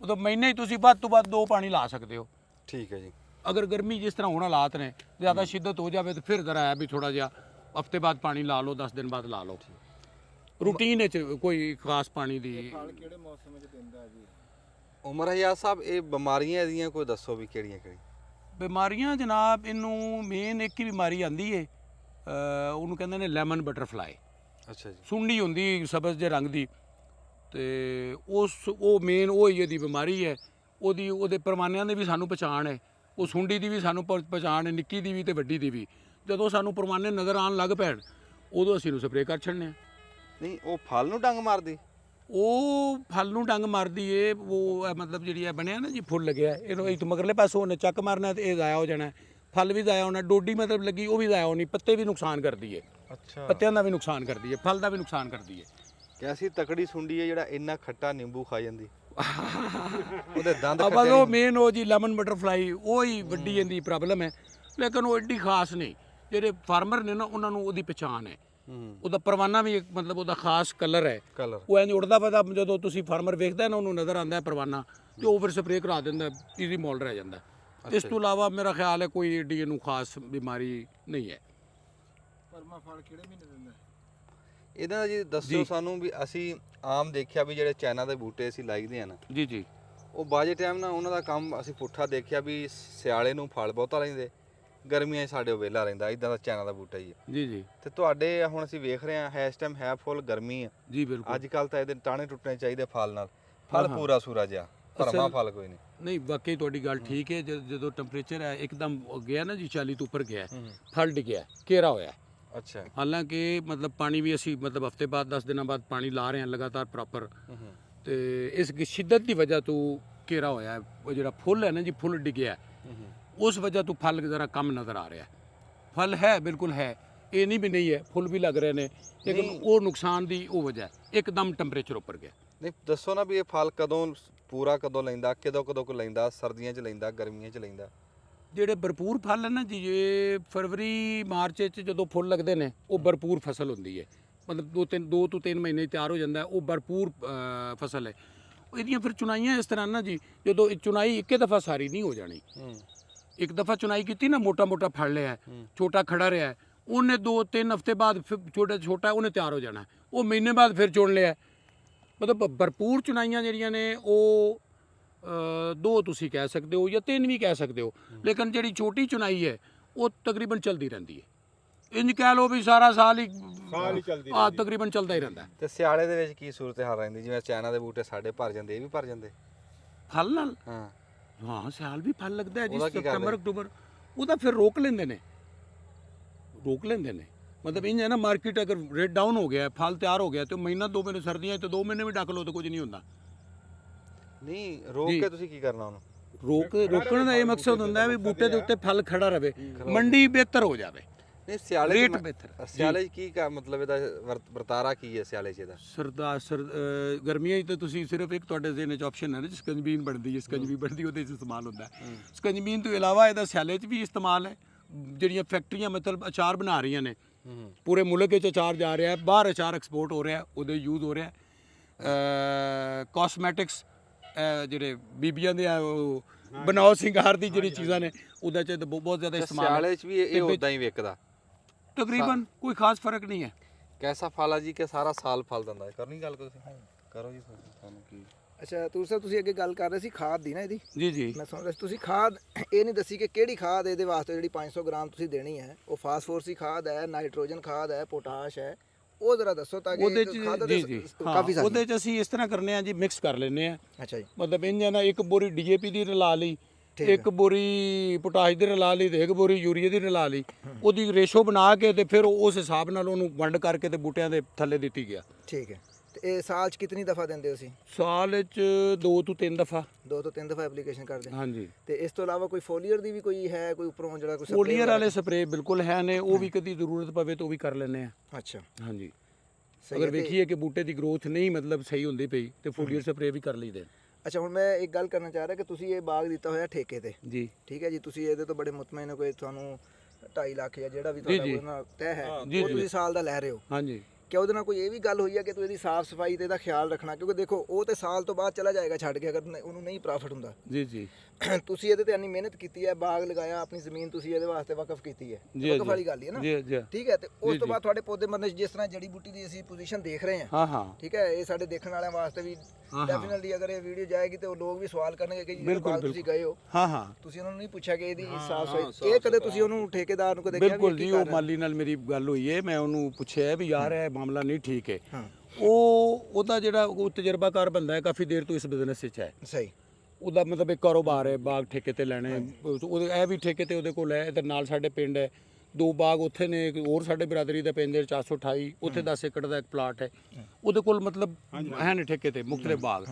ਮਤਲਬ ਮਹੀਨੇ ਹੀ ਤੁਸੀਂ ਵੱਧ ਤੋਂ ਵੱਧ 2 ਪਾਣੀ ਲਾ ਸਕਦੇ ਹੋ। ਠੀਕ ਹੈ ਜੀ। ਅਗਰ ਗਰਮੀ ਜਿਸ ਤਰ੍ਹਾਂ ਹੁਣ ਹਾਲਾਤ ਨੇ, ਜ਼ਿਆਦਾ ਸ਼ਿੱਦਤ ਹੋ ਜਾਵੇ ਤਾਂ ਫਿਰ ਜ਼ਰਾ ਹੈ ਵੀ ਥੋੜਾ ਜਿਹਾ ਹਫ਼ਤੇ ਬਾਅਦ ਪਾਣੀ ਲਾ ਲਓ, 10 ਦਿਨ ਬਾਅਦ ਲਾ ਲਓ। ਰੂਟੀਨ ਵਿੱਚ ਕੋਈ ਖਾਸ ਪਾਣੀ ਦੀ। ਕਿਹੜੇ ਮੌਸਮ ਵਿੱਚ ਦਿੰਦਾ ਜੀ? ਉਮਰ ਹਯਾਤ ਸਾਹਿਬ, ਇਹ ਬਿਮਾਰੀਆਂ ਇਹਦੀਆਂ ਕੋਈ ਦੱਸੋ ਵੀ ਕਿਹੜੀਆਂ ਬਿਮਾਰੀਆਂ ਜਨਾਬ, ਇਹਨੂੰ ਮੇਨ ਇੱਕ ਹੀ ਬਿਮਾਰੀ ਆਂਦੀ ਏ, ਉਹਨੂੰ ਕਹਿੰਦੇ ਨੇ ਲੈਮਨ ਬਟਰਫਲਾਈ। ਅੱਛਾ ਜੀ। ਸੁੰਡੀ ਹੁੰਦੀ ਸਬਜ਼ ਦੇ ਰੰਗ ਦੀ, ਤੇ ਉਹ ਮੇਨ ਉਹ ਹੀ ਇਹਦੀ ਬਿਮਾਰੀ ਹੈ। ਉਹਦੇ ਪਰਵਾਨਿਆਂ ਦੀ ਵੀ ਸਾਨੂੰ ਪਛਾਣ ਹੈ, ਉਹ ਸੁੰਡੀ ਦੀ ਵੀ ਸਾਨੂੰ ਪਛਾਣ ਹੈ, ਨਿੱਕੀ ਦੀ ਵੀ ਤੇ ਵੱਡੀ ਦੀ ਵੀ। ਜਦੋਂ ਸਾਨੂੰ ਪਰਵਾਨੇ ਨਜ਼ਰ ਆਉਣ ਲੱਗ ਪੈਣ ਉਦੋਂ ਅਸੀਂ ਨੂੰ ਸਪਰੇਅ ਕਰ ਛੱਡਨੇ ਆ। ਨਹੀਂ, ਉਹ ਫਲ ਨੂੰ ਡੰਗ ਮਾਰਦੀ? ਉਹ ਫਲ ਨੂੰ ਡੰਗ ਮਾਰਦੀ ਏ। ਉਹ ਮਤਲਬ ਜਿਹੜੀ ਹੈ ਬਣਿਆ ਨਾ ਜੀ, ਫੁੱਲ ਲੱਗਿਆ, ਇਹਨੂੰ ਇੱਕ ਮਗਰਲੇ ਪਾਸੋਂ ਉਹਨੇ ਚੱਕ ਮਾਰਨਾ ਤੇ ਇਹ ਜ਼ਾਇਆ ਹੋ ਜਾਣਾ, ਫਲ ਵੀ ਜ਼ਾਇਆ ਹੋਣਾ, ਡੋਡੀ ਮਤਲਬ ਲੱਗੀ ਉਹ ਵੀ ਜ਼ਾਇਆ ਹੋਣੀ, ਪੱਤੇ ਵੀ ਨੁਕਸਾਨ ਕਰਦੀ ਏ। ਅੱਛਾ। ਪੱਤਿਆਂ ਦਾ ਵੀ ਨੁਕਸਾਨ ਕਰਦੀ ਏ, ਫਲ ਦਾ ਵੀ ਨੁਕਸਾਨ ਕਰਦੀ ਏ। ਕੈਸੀ ਤਕੜੀ ਸੁੰਡੀ ਹੈ ਜਿਹੜਾ ਇੰਨਾ ਖੱਟਾ ਨਿੰਬੂ ਖਾ ਜਾਂਦੀ? ਉਹਦੇ ਦੰਦ ਬਸ ਖੱਟੇ ਉਹ ਮੇਨ ਉਹ ਜੀ ਲੈਮਨ ਬਟਰਫਲਾਈ, ਉਹ ਹੀ ਵੱਡੀ ਇਹਦੀ ਪ੍ਰੋਬਲਮ ਹੈ, ਲੇਕਿਨ ਉਹ ਐਡੀ ਖਾਸ ਨਹੀਂ। ਜਿਹੜੇ ਫਾਰਮਰ ਨੇ ਨਾ ਉਹਨਾਂ ਨੂੰ ਉਹਦੀ ਪਛਾਣ ਹੈ। ਉਹਦਾ ਪਰਵਾਨਾ ਵੀ ਇੱਕ ਮਤਲਬ ਉਹਦਾ ਖਾਸ ਕਲਰ ਹੈ, ਉਹ ਇੰਜ ਉੜਦਾ ਪਤਾ। ਜਦੋਂ ਤੁਸੀਂ ਫਾਰਮਰ ਵੇਖਦਾ ਨਾ, ਉਹਨੂੰ ਨਜ਼ਰ ਆਉਂਦਾ ਪਰਵਾਨਾ, ਤੇ ਉਹ ਫਿਰ ਸਪਰੇਅ ਕਰਾ ਦਿੰਦਾ, ਈਜ਼ੀ ਮੋਲ ਰਹਿ ਜਾਂਦਾ। ਇਸ ਤੋਂ ਇਲਾਵਾ ਮੇਰਾ ਖਿਆਲ ਹੈ ਕੋਈ ਏਡੀ ਇਹਨੂੰ ਖਾਸ ਬਿਮਾਰੀ ਨਹੀਂ ਹੈ। ਪਰਮਾ ਫਲ ਕਿਹੜੇ ਮਹੀਨੇ ਦਿੰਦਾ? ਇਹਦਾ ਜੀ ਦੱਸੋ ਸਾਨੂੰ ਵੀ। ਅਸੀਂ ਆਮ ਦੇਖਿਆ ਵੀ ਜਿਹੜੇ ਚਾਈਨਾ ਦੇ ਬੂਟੇ ਅਸੀਂ ਲਾਈਦੇ ਆ ਨਾ ਜੀ, ਉਹ ਬਾਜੇ ਟਾਈਮ ਨਾ ਉਹਨਾਂ ਦਾ ਕੰਮ ਅਸੀਂ ਪੁੱਠਾ ਦੇਖਿਆ ਵੀ ਸਿਆਲੇ ਨੂੰ ਫਲ ਬਹੁਤਾ ਲੈਂਦੇ, ਗਰਮੀਆਂ 'ਚ ਸਾਡੇ ਉਹ ਵਿਹਲਾ ਰਹਿੰਦਾ। ਇਦਾਂ ਦਾ ਚਾਈਨਾ ਦਾ ਬੂਟਾ ਹੀ ਹੈ ਜੀ। ਤੇ ਤੁਹਾਡੇ ਹੁਣ ਅਸੀਂ ਵੇਖ ਰਹੇ ਹਾਂ ਇਸ ਟਾਈਮ ਹੈ ਫੁੱਲ ਗਰਮੀ ਆ ਜੀ ਬਿਲਕੁਲ। ਅੱਜ ਕੱਲ ਤਾਂ ਇਹਦੇ ਟਾਣੇ ਟੁੱਟਣੇ ਚਾਹੀਦੇ ਫਲ ਨਾਲ, ਫਲ ਪੂਰਾ ਸੂਰਾ ਜਿਹਾ, ਭਰਮਾ ਫਲ ਕੋਈ ਨਹੀਂ। ਨਹੀਂ, ਬਾਕੀ ਤੁਹਾਡੀ ਗੱਲ ਠੀਕ ਹੈ। ਜਦੋਂ ਟੈਂਪਰੇਚਰ ਹੈ ਇੱਕਦਮ ਗਿਆ ਨਾ ਜੀ 40 ਤੋਂ ਉੱਪਰ ਗਿਆ, ਫਲ ਡਿੱਗਿਆ, ਘੇਰਾ ਹੋਇਆ। ਅੱਛਾ। ਹਾਲਾਂਕਿ ਮਤਲਬ ਪਾਣੀ ਵੀ ਅਸੀਂ ਮਤਲਬ ਹਫ਼ਤੇ ਬਾਅਦ 10 ਦਿਨਾਂ ਬਾਅਦ ਪਾਣੀ ਲਾ ਰਹੇ ਹਾਂ ਲਗਾਤਾਰ ਪ੍ਰੋਪਰ, ਤੇ ਇਸ ਸ਼ਿੱਦਤ ਦੀ ਵਜ੍ਹਾ ਤੋਂ ਘੇਰਾ ਹੋਇਆ। ਉਹ ਜਿਹੜਾ ਫੁੱਲ ਹੈ ਨਾ ਜੀ, ਫੁੱਲ ਡਿੱਗਿਆ, ਉਸ ਵਜ੍ਹਾ ਤੋਂ ਫਲ ਜ਼ਰਾ ਕਮ ਨਜ਼ਰ ਆ ਰਿਹਾ। ਫਲ ਹੈ, ਬਿਲਕੁਲ ਹੈ, ਇਹ ਨਹੀਂ ਵੀ ਨਹੀਂ ਹੈ, ਫੁੱਲ ਵੀ ਲੱਗ ਰਹੇ ਨੇ, ਲੇਕਿਨ ਉਹ ਨੁਕਸਾਨ ਦੀ ਉਹ ਵਜ੍ਹਾ ਹੈ ਇੱਕਦਮ ਟੈਂਪਰੇਚਰ ਉੱਪਰ ਗਿਆ। ਨਹੀਂ ਦੱਸੋ ਨਾ ਵੀ ਇਹ ਫਲ ਕਦੋਂ ਪੂਰਾ ਕਦੋਂ ਲੈਂਦਾ, ਕਦੋਂ ਕਦੋਂ ਕੋ ਲੈਂਦਾ, ਸਰਦੀਆਂ 'ਚ ਲੈਂਦਾ, ਗਰਮੀਆਂ 'ਚ ਲੈਂਦਾ? ਜਿਹੜੇ ਭਰਪੂਰ ਫਲ ਹੈ ਨਾ ਜੀ, ਇਹ ਫਰਵਰੀ ਮਾਰਚ ਵਿੱਚ ਜਦੋਂ ਫੁੱਲ ਲੱਗਦੇ ਨੇ ਉਹ ਭਰਪੂਰ ਫਸਲ ਹੁੰਦੀ ਹੈ, ਮਤਲਬ 2 ਤੋਂ 3 ਮਹੀਨੇ ਤਿਆਰ ਹੋ ਜਾਂਦਾ, ਉਹ ਭਰਪੂਰ ਫਸਲ ਹੈ। ਇਹਦੀਆਂ ਫਿਰ ਚੁਣਾਈਆਂ ਇਸ ਤਰ੍ਹਾਂ ਨਾ ਜੀ, ਜਦੋਂ ਇਹ ਚੁਣਾਈ ਇੱਕੇ ਦਫਾ ਸਾਰੀ ਨਹੀਂ ਹੋ ਜਾਣੀ, ਇੱਕ ਦਫਾ ਚੁਣਾਈ ਕੀਤੀ ਨਾ, ਮੋਟਾ ਮੋਟਾ ਫੜ ਲਿਆ, ਛੋਟਾ ਖੜਾ ਰਿਹਾ, ਉਹਨੇ 2-3 ਹਫ਼ਤੇ ਬਾਅਦ ਫਿਰ ਛੋਟਾ ਉਹਨੇ ਤਿਆਰ ਹੋ ਜਾਣਾ, ਉਹ ਮਹੀਨੇ ਬਾਅਦ ਫਿਰ ਚੁਣ ਲਿਆ। ਮਤਲਬ ਭਰਪੂਰ ਚੁਣਾਈਆਂ ਜਿਹੜੀਆਂ ਨੇ ਉਹ 2 ਤੁਸੀਂ ਕਹਿ ਸਕਦੇ ਹੋ ਜਾਂ 3 ਵੀ ਕਹਿ ਸਕਦੇ ਹੋ, ਲੇਕਿਨ ਜਿਹੜੀ ਛੋਟੀ ਚੁਣਾਈ ਹੈ ਉਹ ਤਕਰੀਬਨ ਚਲਦੀ ਰਹਿੰਦੀ ਹੈ। ਇੰਜ ਕਹਿ ਲਓ ਵੀ ਸਾਰਾ ਸਾਲ ਹੀ ਚੱਲਦੀ ਤਕਰੀਬਨ ਚੱਲਦਾ ਹੀ ਰਹਿੰਦਾ। ਤੇ ਸਿਆਲੇ ਦੇ ਵਿੱਚ ਕੀ ਸੂਰਤ ਹਾਲ ਰਹਿੰਦੀ? ਜਿਵੇਂ ਚਾਈਨਾ ਦੇ ਬੂਟੇ ਸਾਡੇ ਭਰ ਜਾਂਦੇ, ਇਹ ਵੀ ਭਰ ਜਾਂਦੇ ਫਲ ਨਾਲ? ਹਾਂ ਸਿਆਲ ਵੀ ਫਲ ਲੱਗਦਾ ਹੈ ਜੀ, ਸਤੰਬਰ ਅਕਤੂਬਰ। ਉਹਦਾ ਫਿਰ ਰੋਕ ਲੈਂਦੇ ਨੇ ਮਤਲਬ ਇੰਜ ਹੈ ਨਾ, ਮਾਰਕੀਟ ਅਗਰ ਰੇਟ ਡਾਊਨ ਹੋ ਗਿਆ, ਫਲ ਤਿਆਰ ਹੋ ਗਿਆ, ਤੇ ਮਹੀਨਾ 2 ਮਹੀਨੇ ਸਰਦੀਆਂ ਤੇ 2 ਮਹੀਨੇ ਵੀ ਡੱਕ ਲਓ ਤਾਂ ਕੁਝ ਨਹੀਂ ਹੁੰਦਾ। ਨਹੀਂ ਰੋਕ ਕੇ ਤੁਸੀਂ ਕੀ ਕਰਨਾ ਉਹਨੂੰ? ਰੋਕਣ ਦਾ ਇਹ ਮਕਸਦ ਹੁੰਦਾ ਹੈ ਵੀ ਬੂਟੇ ਦੇ ਉੱਤੇ ਫਲ ਖੜਾ ਰਵੇ, ਮੰਡੀ ਬਿਹਤਰ ਹੋ ਜਾਵੇ। ਨਹੀਂ ਸਿਆਲੇ ਰੇਟ ਬਿਹਤਰ। ਸਿਆਲੇ 'ਚ ਕੀ ਮਤਲਬ ਇਹਦਾ ਵਰਤਾਰਾ ਕੀ ਹੈ ਸਿਆਲੇ 'ਚ ਇਹਦਾ? ਗਰਮੀਆਂ 'ਚ ਤਾਂ ਤੁਸੀਂ ਸਿਰਫ ਇੱਕ ਤੁਹਾਡੇ ਜ਼ਿਹਨ 'ਚ ਆਪਸ਼ਨ ਹੈ ਨਾ, ਸਕੰਜਬੀਨ ਬਣਦੀ ਹੈ, ਸਕੰਜਬੀ ਬਣਦੀ ਉਹਦੇ 'ਚ ਇਸਤੇਮਾਲ ਹੁੰਦਾ ਹੈ। ਸਕੰਜਬੀਨ ਤੋਂ ਇਲਾਵਾ ਇਹਦਾ ਸਿਆਲੇ 'ਚ ਵੀ ਇਸਤੇਮਾਲ ਹੈ। ਜਿਹੜੀਆਂ ਫੈਕਟਰੀਆਂ ਮਤਲਬ ਅਚਾਰ ਬਣਾ ਰਹੀਆਂ ਨੇ, ਪੂਰੇ ਮੁਲਕ ਵਿੱਚ ਅਚਾਰ ਜਾ ਰਿਹਾ, ਬਾਹਰ ਅਚਾਰ ਐਕਸਪੋਰਟ ਹੋ ਰਿਹਾ, ਉਹਦੇ ਯੂਜ਼ ਹੋ ਰਿਹਾ। ਕਾਸਮੈਟਿਕਸ ਜਿਹੜੇ ਬੀਬੀਆਂ ਦੇ ਬਣਾਓ ਸਿੰਗਾਰ ਦੀ ਜਿਹੜੀ ਚੀਜ਼ਾਂ ਨੇ, ਉਹਦੇ 'ਚ ਬਹੁਤ ਜ਼ਿਆਦਾ ਇਸਤੇਮਾਲ ਹੈ। ਸਿਆਲੇ 'ਚ ਵੀ ਇਹ ਉਦਾਂ ਹੀ ਵਿਕਦਾ ਤਕਰੀਬਨ, ਕੋਈ ਖਾਸ ਫਰਕ ਨਹੀਂ ਹੈ। ਕੈਸਾ ਫਲ ਆ ਜੀ ਕਿ ਸਾਰਾ ਸਾਲ ਫਲ ਦਿੰਦਾ ਹੈ? ਕਰਨੀ ਗੱਲ ਤੁਸੀਂ ਕਰੋ ਜੀ, ਤੁਹਾਨੂੰ ਕੀ? ਅੱਛਾ ਤੂੰ ਸਾਹਿਬ, ਤੁਸੀਂ ਅੱਗੇ ਗੱਲ ਕਰ ਰਹੇ ਸੀ ਖਾਦ ਦੀ ਨਾ ਇਹਦੀ। ਜੀ ਮੈਂ ਸੁਣ ਰਿਹਾ ਸੀ ਤੁਸੀਂ ਖਾਦ ਇਹ ਨਹੀਂ ਦੱਸੀ ਕਿ ਕਿਹੜੀ ਖਾਦ ਇਹਦੇ ਵਾਸਤੇ ਜਿਹੜੀ 500 ਗ੍ਰਾਮ ਤੁਸੀਂ ਦੇਣੀ ਹੈ, ਉਹ ਫਾਸਫੋਰਸੀ ਖਾਦ ਹੈ, ਨਾਈਟ੍ਰੋਜਨ ਖਾਦ ਹੈ, ਪੋਟਾਸ਼ ਹੈ, ਉਹ ਜ਼ਰਾ ਦੱਸੋ ਤਾਂ ਕਿ ਉਹਦੇ ਖਾਦ ਚ ਦੇ ਕਾਫੀ ਸਾਰੇ ਉਹਦੇ ਚ ਅਸੀਂ ਇਸ ਤਰ੍ਹਾਂ ਕਰਨੇ ਆ ਜੀ, ਮਿਕਸ ਕਰ ਲੈਨੇ ਆ। ਅੱਛਾ ਜੀ। ਮਤਲਬ ਇੰਜ ਨਾ, ਇੱਕ ਬੋਰੀ ਡੀਏਪੀ ਦੀ ਰਲਾ ਲਈ, ਇੱਕ ਬੋਰੀ ਪੋਟਾਸ਼ ਦੀ ਰਲਾ ਲਈ, ਤੇ ਇੱਕ ਬੋਰੀ ਯੂਰੀਆ ਦੀ ਰਲਾ ਲਈ, ਉਹਦੀ ਰੇਸ਼ੋ ਬਣਾ ਕੇ ਤੇ ਫਿਰ ਉਸ ਹਿਸਾਬ ਨਾਲ ਉਹਨੂੰ ਵੰਡ ਕਰਕੇ ਤੇ ਬੂਟਿਆਂ ਦੇ ਥੱਲੇ ਦਿੱਤੀ ਗਿਆ। ਠੀਕ ਹੈ। ਤੇ ਇਹ ਸਾਲ 'ਚ ਕਿਤਨੀ ਦਫਾ ਦਿੰਦੇ ਹੋ ਤੁਸੀਂ? ਸਾਲ 'ਚ 2 ਤੋਂ 3 ਦਫਾ। 2 ਤੋਂ 3 ਦਫਾ ਐਪਲੀਕੇਸ਼ਨ ਕਰਦੇ? ਹਾਂਜੀ। ਤੇ ਇਸ ਤੋਂ ਇਲਾਵਾ ਕੋਈ ਫੋਲੀਅਰ ਦੀ ਵੀ ਕੋਈ ਹੈ, ਕੋਈ ਉੱਪਰੋਂ ਜਿਹੜਾ ਕੋਈ ਫੋਲੀਅਰ ਵਾਲੇ ਸਪਰੇ ਬਿਲਕੁਲ ਹੈ ਨੇ, ਉਹ ਵੀ ਕਦੀ ਜ਼ਰੂਰਤ ਪਵੇ ਤਾਂ ਉਹ ਵੀ ਕਰ ਲੈਨੇ ਆ। ਅੱਛਾ। ਹਾਂਜੀ। ਅਗਰ ਵੇਖੀਏ ਕਿ ਬੂਟੇ ਦੀ ਗਰੋਥ ਨਹੀਂ ਮਤਲਬ ਸਹੀ ਹੁੰਦੀ ਪਈ ਤੇ ਫੋਲੀਅਰ ਸਪਰੇ ਵੀ ਕਰ ਲਈਦੇ। ਅੱਛਾ, ਹੁਣ ਮੈਂ ਇੱਕ ਗੱਲ ਕਰਨਾ ਚਾਹ ਰਿਹਾ ਕਿ ਤੁਸੀਂ ਇਹ ਬਾਗ ਦਿੱਤਾ ਹੋਇਆ ਠੇਕੇ ਤੇ ਜੀ, ਠੀਕ ਹੈ ਜੀ, ਤੁਸੀਂ ਇਹਦੇ ਤੋਂ ਬੜੇ ਮੁਤਮਈਨ ਹੋ, ਕੋਈ ਤੁਹਾਨੂੰ 2.5 ਲੱਖ ਜਾਂ ਜਿਹੜਾ ਵੀ ਤੁਹਾਡਾ ਉਹਦੇ ਨਾਲ ਤੈਅ ਹੈ, ਉਹ ਤੁਸੀਂ ਸਾਲ ਦਾ ਲੈ ਰਹੇ ਹੋ। ਹਾਂਜੀ। ਕਿ ਉਹਦੇ ਨਾਲ ਕੋਈ ਇਹ ਵੀ ਗੱਲ ਹੋਈ ਹੈ ਕਿ ਤੂੰ ਇਹਦੀ ਸਾਫ਼ ਸਫਾਈ ਤੇ ਇਹਦਾ ਖਿਆਲ ਰੱਖਣਾ, ਕਿਉਂਕਿ ਦੇਖੋ ਉਹ ਤੇ ਸਾਲ ਤੋਂ ਬਾਅਦ ਚਲਾ ਜਾਏਗਾ ਛੱਡ ਕੇ, ਅਗਰ ਉਹਨੂੰ ਨਹੀਂ ਪ੍ਰੋਫਿਟ ਹੁੰਦਾ। ਜੀ। ਤੁਸੀਂ ਇਹਦੇ ਤੇ ਇੰਨੀ ਮਿਹਨਤ ਕੀਤੀ ਹੈ, ਬਾਗ ਲਗਾਇਆ, ਆਪਣੀ ਜ਼ਮੀਨ ਤੁਸੀਂ ਇਹਦੇ ਵਾਸਤੇ ਵਕਫ ਕੀਤੀ ਹੈ, ਵਕਫ ਵਾਲੀ ਗੱਲ ਹੀ ਹੈ ਨਾ। ਜੀ। ਠੀਕ ਹੈ। ਤੇ ਉਸ ਤੋਂ ਬਾਅਦ ਤੁਹਾਡੇ ਪੌਦੇ ਮਰਨੇ, ਜਿਸ ਤਰ੍ਹਾਂ ਜੜੀ ਬੂਟੀ ਦੀ ਅਸੀਂ ਪੋਜੀਸ਼ਨ ਦੇਖ ਰਹੇ ਹਾਂ, ਹਾਂ। ਠੀਕ ਹੈ, ਇਹ ਸਾਡੇ ਦੇਖਣ ਵਾਲਿਆਂ ਵਾਸਤੇ ਵੀ ਡੈਫੀਨਿਟਲੀ ਅਗਰ ਇਹ ਵੀਡੀਓ ਜਾਏਗੀ ਤੇ ਉਹ ਲੋਕ ਵੀ ਸਵਾਲ ਕਰਨਗੇ ਕਿ ਜਿਹੜੇ ਬਾਗ ਤੁਸੀਂ ਗਏ ਹੋ, ਹਾਂ, ਤੁਸੀਂ ਉਹਨਾਂ ਨੂੰ ਨਹੀਂ ਪੁੱਛਿਆ ਕਿ ਇਹਦੀ ਸਾਫ਼ ਸਫਾਈ, ਇਹ ਕਦੇ ਤੁਸੀਂ ਉਹਨੂੰ ਠੇਕੇਦਾਰ ਨੂੰ ਕਦੇ ਕਿਹਾ? ਬਿਲਕੁਲ ਜੀ, ਉਹ ਮਾਲੀ ਨਾਲ ਮੇਰੀ ਗੱਲ ਹੋਈ ਹੈ, ਮੈਂ ਉਹਨੂੰ ਪੁੱਛਿਆ ਵੀ ਯਾਰ ਇਹ ਮਾਮਲਾ ਨਹੀਂ ਠੀਕ ਹੈ। ਉਹਦਾ ਜਿਹੜਾ ਉਹ ਤਜਰਬਾਕਾਰ ਬੰਦਾ ਹੈ, ਕਾਫੀ ਦੇਰ ਤੋਂ ਇਸ ਬਿਜ਼ਨਸ ਵਿੱਚ ਹੈ। ਸਹੀ। ਉਹਦਾ ਮਤਲਬ ਇੱਕ ਕਾਰੋਬਾਰ ਹੈ, ਬਾਗ ਠੇਕੇ ਤੇ ਲੈਣੇ, ਉਹਦੇ ਇਹ ਵੀ ਠੇਕੇ ਤੇ ਉਹਦੇ ਕੋਲ ਹੈ। ਇਹਦੇ ਨਾਲ ਸਾਡੇ ਪਿੰਡ ਹੈ 2 ਬਾਗ ਉੱਥੇ ਨੇ, ਹੋਰ ਸਾਡੇ ਬਰਾਦਰੀ ਦਾ ਪਿੰਡ 428, ਉੱਥੇ 10 ਏਕੜ ਦਾ ਇੱਕ ਪਲਾਟ ਹੈ, ਉਹਦੇ ਕੋਲ ਮਤਲਬ ਹੈ ਨੇ ਠੇਕੇ ਤੇ ਮੁਖਤਲਿਫ ਬਾਗ।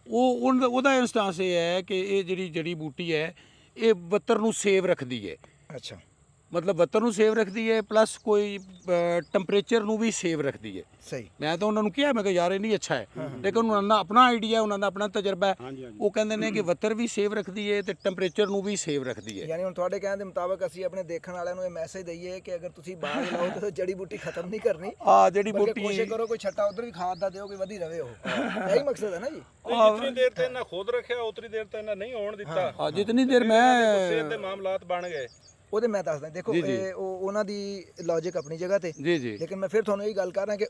ਉਹਦਾ ਇੰਸਟੈਂਸ ਇਹ ਹੈ ਕਿ ਇਹ ਜਿਹੜੀ ਜੜੀ ਬੂਟੀ ਹੈ ਇਹ ਬੱਤਰ ਨੂੰ ਸੇਵ ਰੱਖਦੀ ਹੈ। ਅੱਛਾ। ਮਤਲਬ ਬੱਤਰ ਨੂੰ ਸੇਵ ਰੱਖਦੀ ਹੈ, ਪਲੱਸ ਕੋਈ ਟੈਂਪਰੇਚਰ ਨੂੰ ਵੀ ਸੇਵ ਰੱਖਦੀ ਹੈ। ਸਹੀ। ਮੈਂ ਤਾਂ ਉਹਨਾਂ ਨੂੰ ਕਿਹਾ, ਮੈਂ ਕਿਹਾ ਯਾਰ ਇਹ ਨਹੀਂ ਅੱਛਾ ਹੈ, ਲੇਕਿਨ ਉਹਨਾਂ ਦਾ ਆਪਣਾ ਆਈਡੀਆ, ਉਹਨਾਂ ਦਾ ਆਪਣਾ ਤਜਰਬਾ ਹੈ। ਉਹ ਕਹਿੰਦੇ ਨੇ ਕਿ ਬੱਤਰ ਵੀ ਸੇਵ ਰੱਖਦੀ ਹੈ ਤੇ ਟੈਂਪਰੇਚਰ ਨੂੰ ਵੀ ਸੇਵ ਰੱਖਦੀ ਹੈ। ਯਾਨੀ ਹੁਣ ਤੁਹਾਡੇ ਕਹਿਣ ਦੇ ਮੁਤਾਬਕ ਅਸੀਂ ਆਪਣੇ ਦੇਖਣ ਵਾਲਿਆਂ ਨੂੰ ਇਹ ਮੈਸੇਜ ਦਈਏ ਕਿ ਅਗਰ ਤੁਸੀਂ ਬਾਗ ਲਾਓ ਤਾਂ ਜੜੀ ਬੂਟੀ ਖਤਮ ਨਹੀਂ ਕਰਨੀ। ਜੜੀ ਬੂਟੀ ਕੋਸ਼ਿਸ਼ ਕਰੋ ਕੋਈ ਛੱਟਾ ਉਧਰ ਵੀ ਖਾਦ ਦਾ ਦਿਓ, ਕੋਈ ਵਧੀ ਰਵੇ, ਉਹ ਇਹੀ ਮਕਸਦ ਹੈ ਨਾ ਜੀ। ਜਿੰਨੀ ਦੇਰ ਤੇ ਇਹਨਾਂ ਖੁਦ ਰੱਖਿਆ ਉਤਨੀ ਦੇਰ ਤੇ ਇਹਨਾਂ ਨਹੀਂ ਹੋਣ ਦਿੱਤਾ। ਜਿਤਨੀ ਦੇਰ ਮੈਂ ਗੁੱਸੇ ਦੇ ਮਾਮਲਾਤ ਬਣ ਗਏ। ਉਹਦੇ ਮੈਂ ਦੱਸਦਾ, ਦੇਖੋ ਇਹ ਉਹਨਾਂ ਦੀ ਲੌਜਿਕ ਆਪਣੀ ਜਗ੍ਹਾ ਤੇ, ਜੀ, ਲੇਕਿਨ ਮੈਂ ਫਿਰ ਤੁਹਾਨੂੰ ਇਹ ਗੱਲ ਕਰ ਰਿਹਾ ਕਿ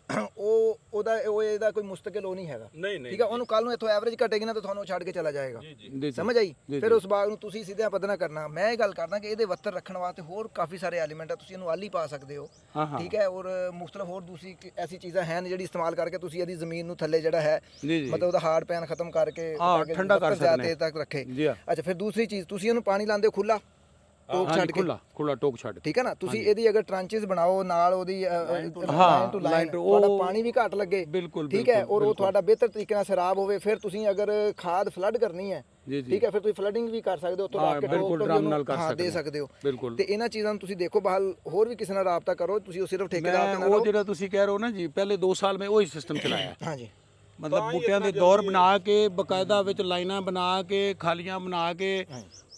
ਇਹਦਾ ਕੋਈ ਮੁਸਤਕਿਲ ਉਹ ਨਹੀਂ ਹੈਗਾ। ਨਹੀਂ। ਠੀਕ ਹੈ, ਉਹਨੂੰ ਕੱਲ ਨੂੰ ਇੱਥੋਂ ਐਵਰੇਜ ਘਟੇਗੀ ਨਾ ਤਾਂ ਤੁਹਾਨੂੰ ਛੱਡ ਕੇ ਚਲਾ ਜਾਏਗਾ। ਸਮਝ ਆਈ? ਫਿਰ ਉਸ ਬਾਗ ਨੂੰ ਤੁਸੀਂ ਸਿੱਧਾ ਪੱਧਰਾ ਕਰਨਾ। ਮੈਂ ਇਹ ਗੱਲ ਕਰਦਾ ਕਿ ਇਹਦੇ ਵੱਤਰ ਰੱਖਣ ਵਾਸਤੇ ਹੋਰ ਕਾਫੀ ਸਾਰੇ ਐਲੀਮੈਂਟ ਆ, ਤੁਸੀਂ ਇਹਨੂੰ ਆਲੀ ਪਾ ਸਕਦੇ ਹੋ। ਠੀਕ ਹੈ, ਔਰ ਮੁxtਲਫ ਹੋਰ ਦੂਸਰੀ ਐਸੀ ਚੀਜ਼ਾਂ ਹਨ ਜਿਹੜੀ ਇਸਤੇਮਾਲ ਕਰਕੇ ਤੁਸੀਂ ਇਹਦੀ ਜ਼ਮੀਨ ਨੂੰ ਥੱਲੇ ਜਿਹੜਾ ਹੈ ਮਤਲਬ ਉਹਦਾ ਹਾਰਡ ਪੈਨ ਖਤਮ ਕਰਕੇ ਠੰਡਾ ਕਰ ਸਕਦੇ ਤੱਕ ਰੱਖੇ। ਅੱਛਾ, ਫਿਰ ਦੂਸਰੀ ਚੀਜ਼ ਤੁਸੀਂ ਇਹਨੂੰ ਪਾਣੀ ਲਾਉਂਦੇ ਹੋ ਖੁੱਲਾ? ਟੋਕ ਛੱਡ ਕੇ ਖੁੱਲਾ ਟੋਕ ਛੱਡ ਕੇ। ਠੀਕ ਹੈ ਨਾ, ਤੁਸੀਂ ਇਹਦੀ ਅਗਰ ਟ੍ਰਾਂਚੇਸ ਬਣਾਓ ਨਾਲ ਉਹਦੀ ਲਾਈਨ ਟੂ ਲਾਈਨ, line ਤੁਹਾਡਾ ਉਹ ਪਾਣੀ ਵੀ ਘੱਟ ਲੱਗੇ, ਬਿਲਕੁਲ, ਠੀਕ ਹੈ, ਔਰ ਉਹ ਤੁਹਾਡਾ ਬਿਹਤਰ ਤਰੀਕੇ ਨਾਲ ਸਰਾਬ ਹੋਵੇ। ਫਿਰ ਤੁਸੀਂ ਅਗਰ ਖਾਦ ਫਲੱਡ ਕਰਨੀ ਹੈ, ਠੀਕ ਹੈ, ਫਿਰ ਤੁਸੀਂ ਫਲੱਡਿੰਗ ਵੀ ਕਰ ਸਕਦੇ ਹੋ, ਉੱਥੋਂ ਲਾ ਕੇ ਟੋਕ ਤੋਂ ਦੇ ਸਕਦੇ ਹੋ। ਬਿਲਕੁਲ। ਤੇ ਇਹਨਾਂ ਚੀਜ਼ਾਂ ਨੂੰ ਤੁਸੀਂ ਦੇਖੋ, ਬਹਾਲ ਹੋਰ ਵੀ ਕਿਸੇ ਨਾਲ ਰਾਬਤਾ ਕਰੋ, ਤੁਸੀਂ ਉਹ ਸਿਰਫ ਠੇਕੇਦਾਰ ਦੇ ਨਾਲ ਉਹ ਜਿਹੜਾ ਤੁਸੀਂ ਕਹਿ ਰਹੇ ਹੋ ਨਾ ਜੀ, ਪਹਿਲੇ 2 ਸਾਲ ਮੈਂ ਉਹੀ ਸਿਸਟਮ ਚਲਾਇਆ। ਹਾਂਜੀ, ਮਤਲਬ ਬੂਟਿਆਂ ਦੇ ਦੌਰ ਬਣਾ ਕੇ ਬਕਾਇਦਾ ਵਿੱਚ ਲਾਈਨਾਂ ਬਣਾ ਕੇ ਖਾਲੀਆਂ ਬਣਾ ਕੇ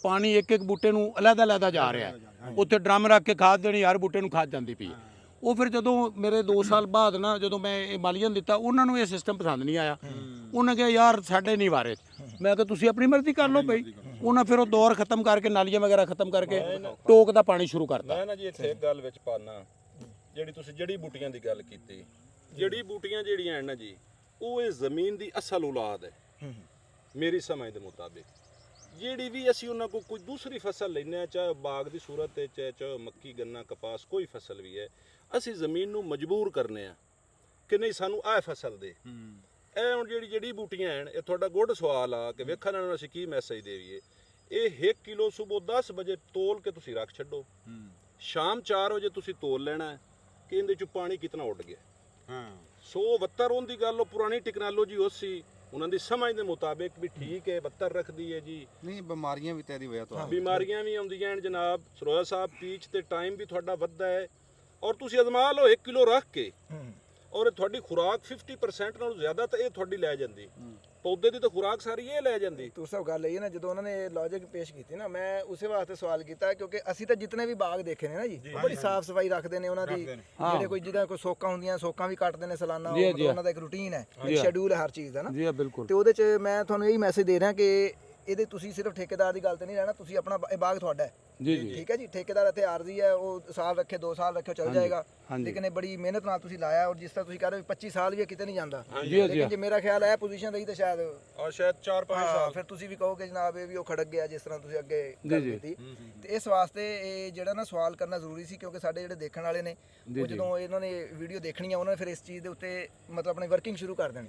ਪਾਣੀ ਇੱਕ ਇੱਕ ਬੂਟੇ ਨੂੰ ਅਲੱਗ-ਅਲੱਗ ਜਾ ਰਿਹਾ ਹੈ। ਉੱਥੇ ਡਰਮ ਰੱਖ ਕੇ ਖਾਦ ਦੇਣੀ, ਹਰ ਬੂਟੇ ਨੂੰ ਖਾਦ ਜਾਂਦੀ ਪਈ। ਉਹ ਫਿਰ ਜਦੋਂ ਮੇਰੇ 2 ਸਾਲ ਬਾਅਦ ਨਾ ਜਦੋਂ ਮੈਂ ਇਹ ਮਾਲੀਅਨ ਦਿੱਤਾ, ਉਹਨਾਂ ਨੂੰ ਇਹ ਸਿਸਟਮ ਪਸੰਦ ਨਹੀਂ ਆਇਆ। ਉਹਨਾਂ ਕਿਹਾ ਯਾਰ ਸਾਡੇ ਨਹੀਂ ਵਾਰੇ। ਮੈਂ ਕਿਹਾ ਤੁਸੀਂ ਆਪਣੀ ਮਰਜ਼ੀ ਕਰ ਲਓ ਭਾਈ। ਉਹਨਾਂ ਫਿਰ ਉਹ ਦੌਰ ਖਤਮ ਕਰਕੇ ਨਾਲੀਆਂ ਵਗੈਰਾ ਖਤਮ ਕਰਕੇ ਟੋਕ ਦਾ ਪਾਣੀ ਸ਼ੁਰੂ ਕਰਤਾ। ਮੈਂ ਨਾ ਜੀ ਇੱਥੇ ਇੱਕ ਗੱਲ ਵਿੱਚ ਪਾਣਾ, ਜਿਹੜੀ ਤੁਸੀਂ ਜੜੀ ਬੂਟੀਆਂ ਦੀ ਗੱਲ ਕੀਤੀ, ਜੜੀ ਬੂਟੀਆਂ ਜਿਹੜੀਆਂ ਹਨ ਨਾ ਜੀ, ਉਹ ਇਹ ਜ਼ਮੀਨ ਦੀ ਅਸਲ ਔਲਾਦ ਹੈ ਮੇਰੀ ਸਮਝ ਦੇ ਮੁਤਾਬਿਕ। ਜਿਹੜੀ ਵੀ ਅਸੀਂ ਉਹਨਾਂ ਕੋਲ ਕੋਈ ਦੂਸਰੀ ਫਸਲ ਲੈਂਦੇ ਹਾਂ, ਚਾਹੇ ਬਾਗ ਦੀ ਸੂਰਤ ਹੈ, ਚਾਹੇ ਮੱਕੀ ਗੰਨਾ ਕਪਾਸ ਕੋਈ ਫਸਲ ਵੀ ਹੈ, ਅਸੀਂ ਜ਼ਮੀਨ ਨੂੰ ਮਜਬੂਰ ਕਰਨੇ ਆ ਕਿ ਨਹੀਂ ਸਾਨੂੰ ਆਹ ਫਸਲ ਦੇ। ਇਹ ਹੁਣ ਜਿਹੜੀ ਜੜੀ ਬੂਟੀਆਂ ਹਨ, ਇਹ ਤੁਹਾਡਾ ਗੁੱਡ ਸਵਾਲ ਆ ਕਿ ਵੇਖਣ ਨੂੰ ਅਸੀਂ ਕੀ ਮੈਸੇਜ ਦੇਈਏ। ਇਹ 1 ਕਿਲੋ ਸਵੇਰ 10 ਵਜੇ ਤੋਲ ਕੇ ਤੁਸੀਂ ਰੱਖ ਛੱਡੋ, ਸ਼ਾਮ 4 ਵਜੇ ਤੁਸੀਂ ਤੋਲ ਲੈਣਾ ਹੈ ਕਿ ਇਹਦੇ ਚ ਪਾਣੀ ਕਿਤਨਾ ਉੱਡ ਗਿਆ। 172 ਉਹਦੀ ਗੱਲ, ਉਹ ਪੁਰਾਣੀ ਟੈਕਨੋਲੋਜੀ ਉਸ ਸੀ, ਉਹਨਾਂ ਦੀ ਸਮਝ ਦੇ ਮੁਤਾਬਿਕ ਵੀ ਠੀਕ ਹੈ 72 ਰੱਖਦੀ ਹੈ ਜੀ। ਨਹੀਂ, ਬਿਮਾਰੀਆਂ ਵੀ ਤੇਰੀ ਵਜ੍ਹਾ ਤੋਂ ਬਿਮਾਰੀਆਂ ਵੀ ਆਉਂਦੀਆਂ ਹਨ ਜਨਾਬ। ਸਰੋਇਆ ਸਾਹਿਬ ਪੀਚ ਤੇ ਟਾਈਮ ਵੀ ਤੁਹਾਡਾ ਵੱਧਦਾ ਹੈ, ਔਰ ਤੁਸੀਂ ਅਜ਼ਮਾ ਲਓ 1 ਕਿਲੋ ਰੱਖ ਕੇ, ਔਰ ਤੁਹਾਡੀ ਖੁਰਾਕ 50% ਨਾਲੋਂ ਜ਼ਿਆਦਾ ਤਾਂ ਇਹ ਤੁਹਾਡੀ ਲੈ ਜਾਂਦੀ। ਪੌਦੇ ਦੀ ਤਾਂ ਖੁਰਾਕ ਸਾਰੀ ਇਹ ਲੈ ਜਾਂਦੀ। ਤੁਸੀਂ ਗੱਲ ਇਹ ਨਾ, ਜਦੋਂ ਉਹਨਾਂ ਨੇ ਲੌਜਿਕ ਪੇਸ਼ ਕੀਤੀ ਨਾ, ਮੈਂ ਉਸੇ ਵਾਸਤੇ ਸਵਾਲ ਕੀਤਾ ਕਿਉਂਕਿ ਅਸੀਂ ਤਾਂ ਜਿਤਨੇ ਵੀ ਬਾਗ ਦੇਖੇ ਨੇ ਨਾ ਜੀ, ਬੜੀ ਸਾਫ਼ ਸਫਾਈ ਰੱਖਦੇ ਨੇ ਉਹਨਾਂ ਦੀ। ਜਿਹੜੇ ਕੋਈ ਜਿਹਦਾ ਕੋਈ ਸੋਕਾਂ ਹੁੰਦੀਆਂ, ਸੋਕਾਂ ਵੀ ਕੱਟਦੇ ਨੇ ਸਾਲਾਨਾ, ਉਹਨਾਂ ਦਾ ਇੱਕ ਰੂਟੀਨ ਹੈ, ਸ਼ੈਡਿਊਲ ਹੈ ਹਰ ਚੀਜ਼ ਦਾ ਨਾ। ਜੀ ਬਿਲਕੁਲ। ਤੇ ਉਹਦੇ 'ਚ ਮੈਂ ਤੁਹਾਨੂੰ ਇਹੀ ਮੈਸੇਜ ਦੇ ਰਿਹਾ ਕਿ ਇਹਦੇ ਤੁਸੀਂ ਸਿਰਫ ਠੇਕੇਦਾਰ ਦੀ ਗੱਲ ਤੇ ਨਹੀਂ ਰਹਿਣਾ, ਤੁਸੀਂ ਆਪਣਾ ਇਹ ਬਾਗ ਤੁਹਾਡਾ ਹੈ। ਜੀ ਜੀ, ਠੀਕ ਹੈ ਜੀ। ਠੇਕੇਦਾਰ ਇੱਥੇ ਆਰਜ਼ੀ ਹੈ, ਉਹ ਸਾਲ ਰੱਖੇ 2 ਸਾਲ ਰੱਖੇ ਚੱਲ ਜਾਏਗਾ, ਲੇਕਿਨ ਇਹ ਬੜੀ ਮਿਹਨਤ ਨਾਲ ਤੁਸੀਂ ਲਾਇਆ, ਔਰ ਜਿਸ ਤਰ੍ਹਾਂ ਤੁਸੀਂ ਕਹ ਰਹੇ ਹੋ 25 ਸਾਲ ਵੀ ਕਿਤੇ ਨਹੀਂ ਜਾਂਦਾ, ਲੇਕਿਨ ਜੇ ਮੇਰਾ ਖਿਆਲ ਹੈ ਪੋਜੀਸ਼ਨ ਰਹੀ ਤਾਂ ਸ਼ਾਇਦ 4-5 ਸਾਲ ਫਿਰ ਤੁਸੀਂ ਵੀ ਕਹੋਗੇ ਜਨਾਬ ਇਹ ਵੀ ਉਹ ਖੜਕ ਗਿਆ ਜਿਸ ਤਰ੍ਹਾਂ ਤੁਸੀਂ ਅੱਗੇ ਗੱਲ ਕੀਤੀ। ਤੇ ਇਸ ਵਾਸਤੇ ਇਹ ਜਿਹੜਾ ਨਾ ਸਵਾਲ ਕਰਨਾ ਜ਼ਰੂਰੀ ਸੀ, ਕਿਉਂਕਿ ਸਾਡੇ ਜਿਹੜੇ ਦੇਖਣ ਵਾਲੇ ਨੇ ਉਹ ਜਦੋਂ ਇਹਨਾਂ ਨੇ ਵੀਡੀਓ ਦੇਖਣੀ ਆ, ਉਹਨਾਂ ਨੇ ਫਿਰ ਇਸ ਚੀਜ਼ ਦੇ ਉੱਤੇ ਮਤਲਬ ਆਪਣੀ ਵਰਕਿੰਗ ਸ਼ੁਰੂ ਕਰ ਦੇਣੀ,